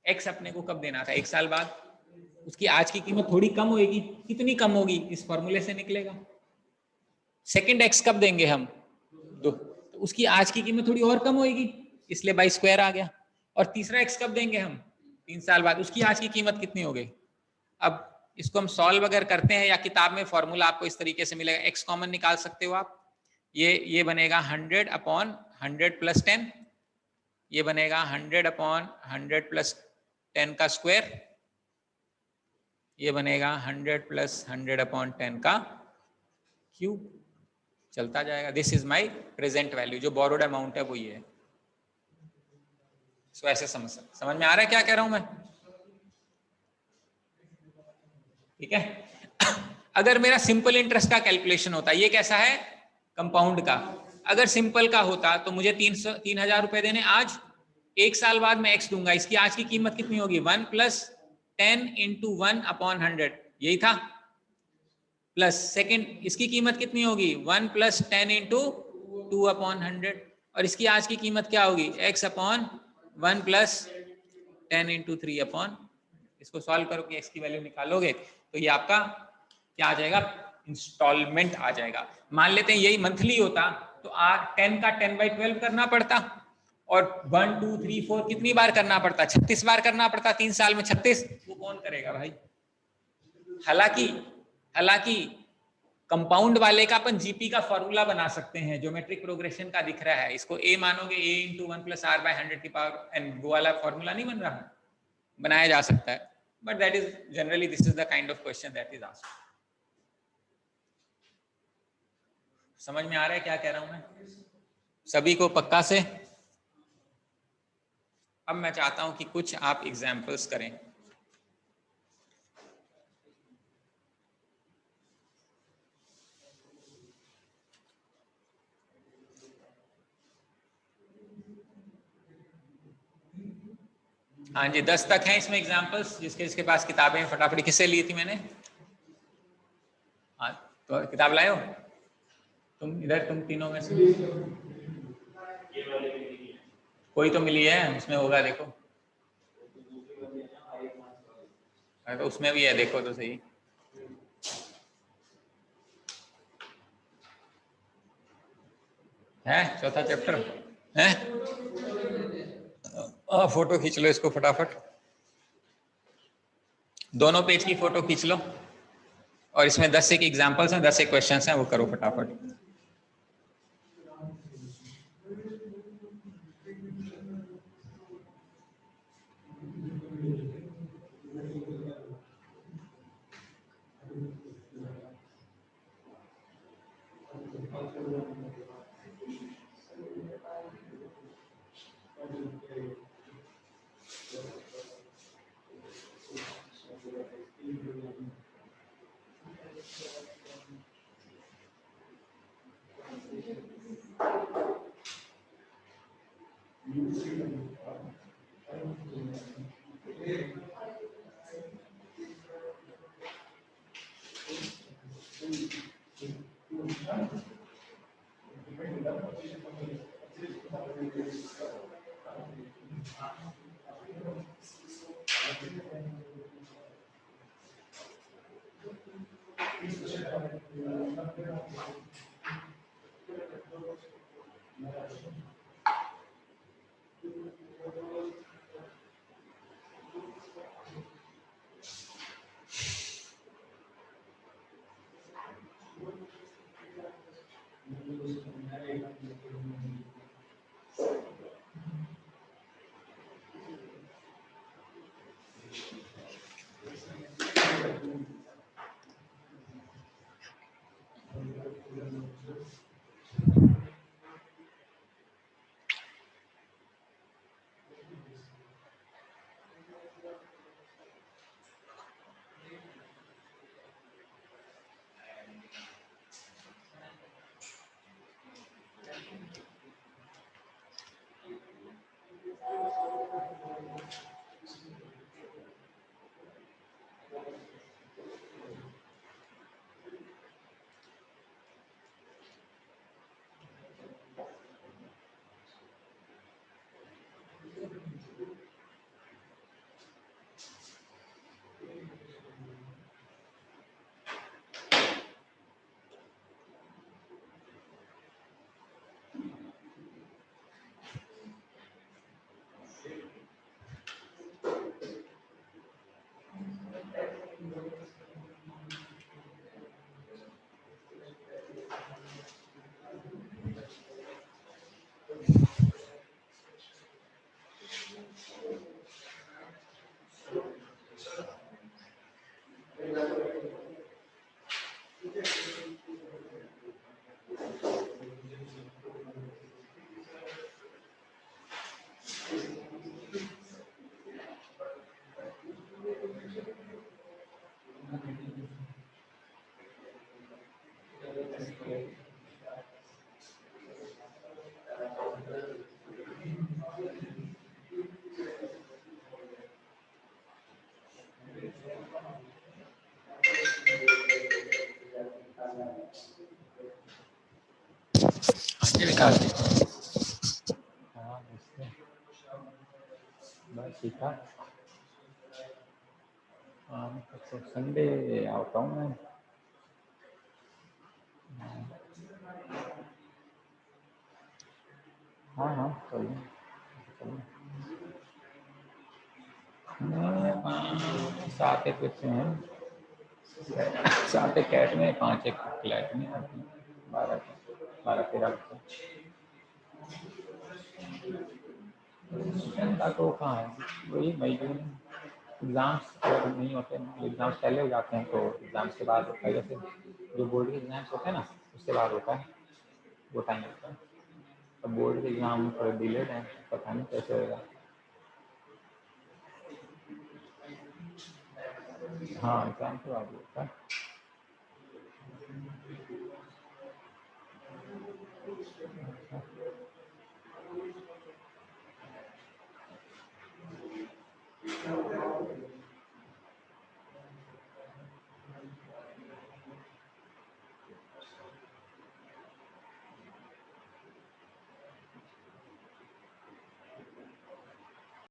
Speaker 2: x अपने को कब देना था? 1 साल बाद। उसकी आज की कीमत थोड़ी कम होगी, कितनी कम होगी? इस फॉर्मूले से निकलेगा। सेकंड x कब देंगे हम? 2, तो उसकी आज की कीमत थोड़ी और कम होगी, इसलिए बाई स्क्वायर आ गया। और तीसरा x कब देंगे हम? 3 साल बाद। उसकी आज की कीमत कितनी हो गई? अब इसको हम सॉल्व अगर करते हैं, या किताब में फॉर्मूला आपको इस तरीके से मिलेगा, x कॉमन निकाल सकते हो आप। ये बनेगा 100 अपॉन 100 प्लस 10, ये बनेगा 100 अपॉन 100 प्लस 10 का स्क्वायर, ये बनेगा 100 प्लस 100 अपॉन 10 का क्यूब। चलता जाएगा। This is my present value, जो बोरोड अमाउंट है वो ये है। सो ऐसे समझ में आ रहा है क्या कह रहा हूं मैं? ठीक है। अगर मेरा सिंपल इंटरेस्ट का कैलकुलेशन होता, ये कैसा है? कंपाउंड का। अगर सिंपल का होता तो मुझे 3,000 रुपए देने आज, 1 साल बाद मैं x दूंगा, इसकी आज की कीमत कितनी होगी? 1 प्लस 10 इंटू 1 अपॉन 100, यही था। प्लस सेकंड, इसकी कीमत कितनी होगी? 1 प्लस 10 इंटू 2 अपॉन 100, और इसकी आज की कीमत क्या होगी? x upon 1 plus 10 into 3 upon, इसको सॉल्व करो कि x की वैल्यू निकालोगे तो ये आपका क्या आ जाएगा? इंस्टॉलमेंट आ जाएगा। मान लेते हैं यही मंथली होता तो 10 का 10/12 करना पड़ता, और 1 2 3 4 कितनी बार करना पड़ता? 36 बार करना पड़ता 3 साल में। 36 वो कौन करेगा भाई? हालांकि कंपाउंड वाले का अपन जीपी का फॉर्मूला बना सकते हैं, ज्योमेट्रिक प्रोग्रेशन का दिख रहा है, इसको a मानोगे, a into 1 plus r by 100 की पावर n, वो वाला फॉर्मूला नहीं बन रहा? बनाया जा सकता है, but that is generally, this is the kind of question that is asked. समझ में आ रहा है क्या कह रहा हूं मैं सभी को पक्का से? अब मैं चाहता हूं कि कुछ आप एग्जाम्पल्स करें। हाँ जी, 10 तक हैं इसमें एग्जाम्पल्स। जिसके पास किताबें फटाफट, किससे ली थी मैंने? हाँ, तो किताब लाए हो तुम? इधर तुम तीनों में से कोई तो मिली है, उसमें होगा, देखो। तो उसमें भी है, देखो तो सही। है चौथा चैप्टर है। फोटो खींच लो इसको फटाफट, दोनों पेज की फोटो खींच लो, और इसमें 10 एक एग्जाम्पल्स हैं, 10 एक क्वेश्चंस हैं, वो करो फटाफट।
Speaker 1: विकास जी, हाँ बस ठीक है। तो संडे आता हूँ मैं। हाँ हाँ चलिए चलिए। 7 एक बच्चे हैं, 7 एक कैट में, 5 एक फ्लैट में, 12-13 बच्चे। तो कहाँ है, वही मई जून। एग्ज़ाम्स नहीं होते, एग्ज़ाम्स पहले हो जाते हैं तो एग्ज़ाम्स के बाद होता है। जैसे जो बोर्ड के एग्ज़ाम्स होते हैं ना, उसके बाद होता है, वो टाइम लगता है। अब बोर्ड के एग्ज़ाम थोड़े डिलेड हैं, पता नहीं कैसे होगा। हाँ एग्ज़ाम के बाद होता है।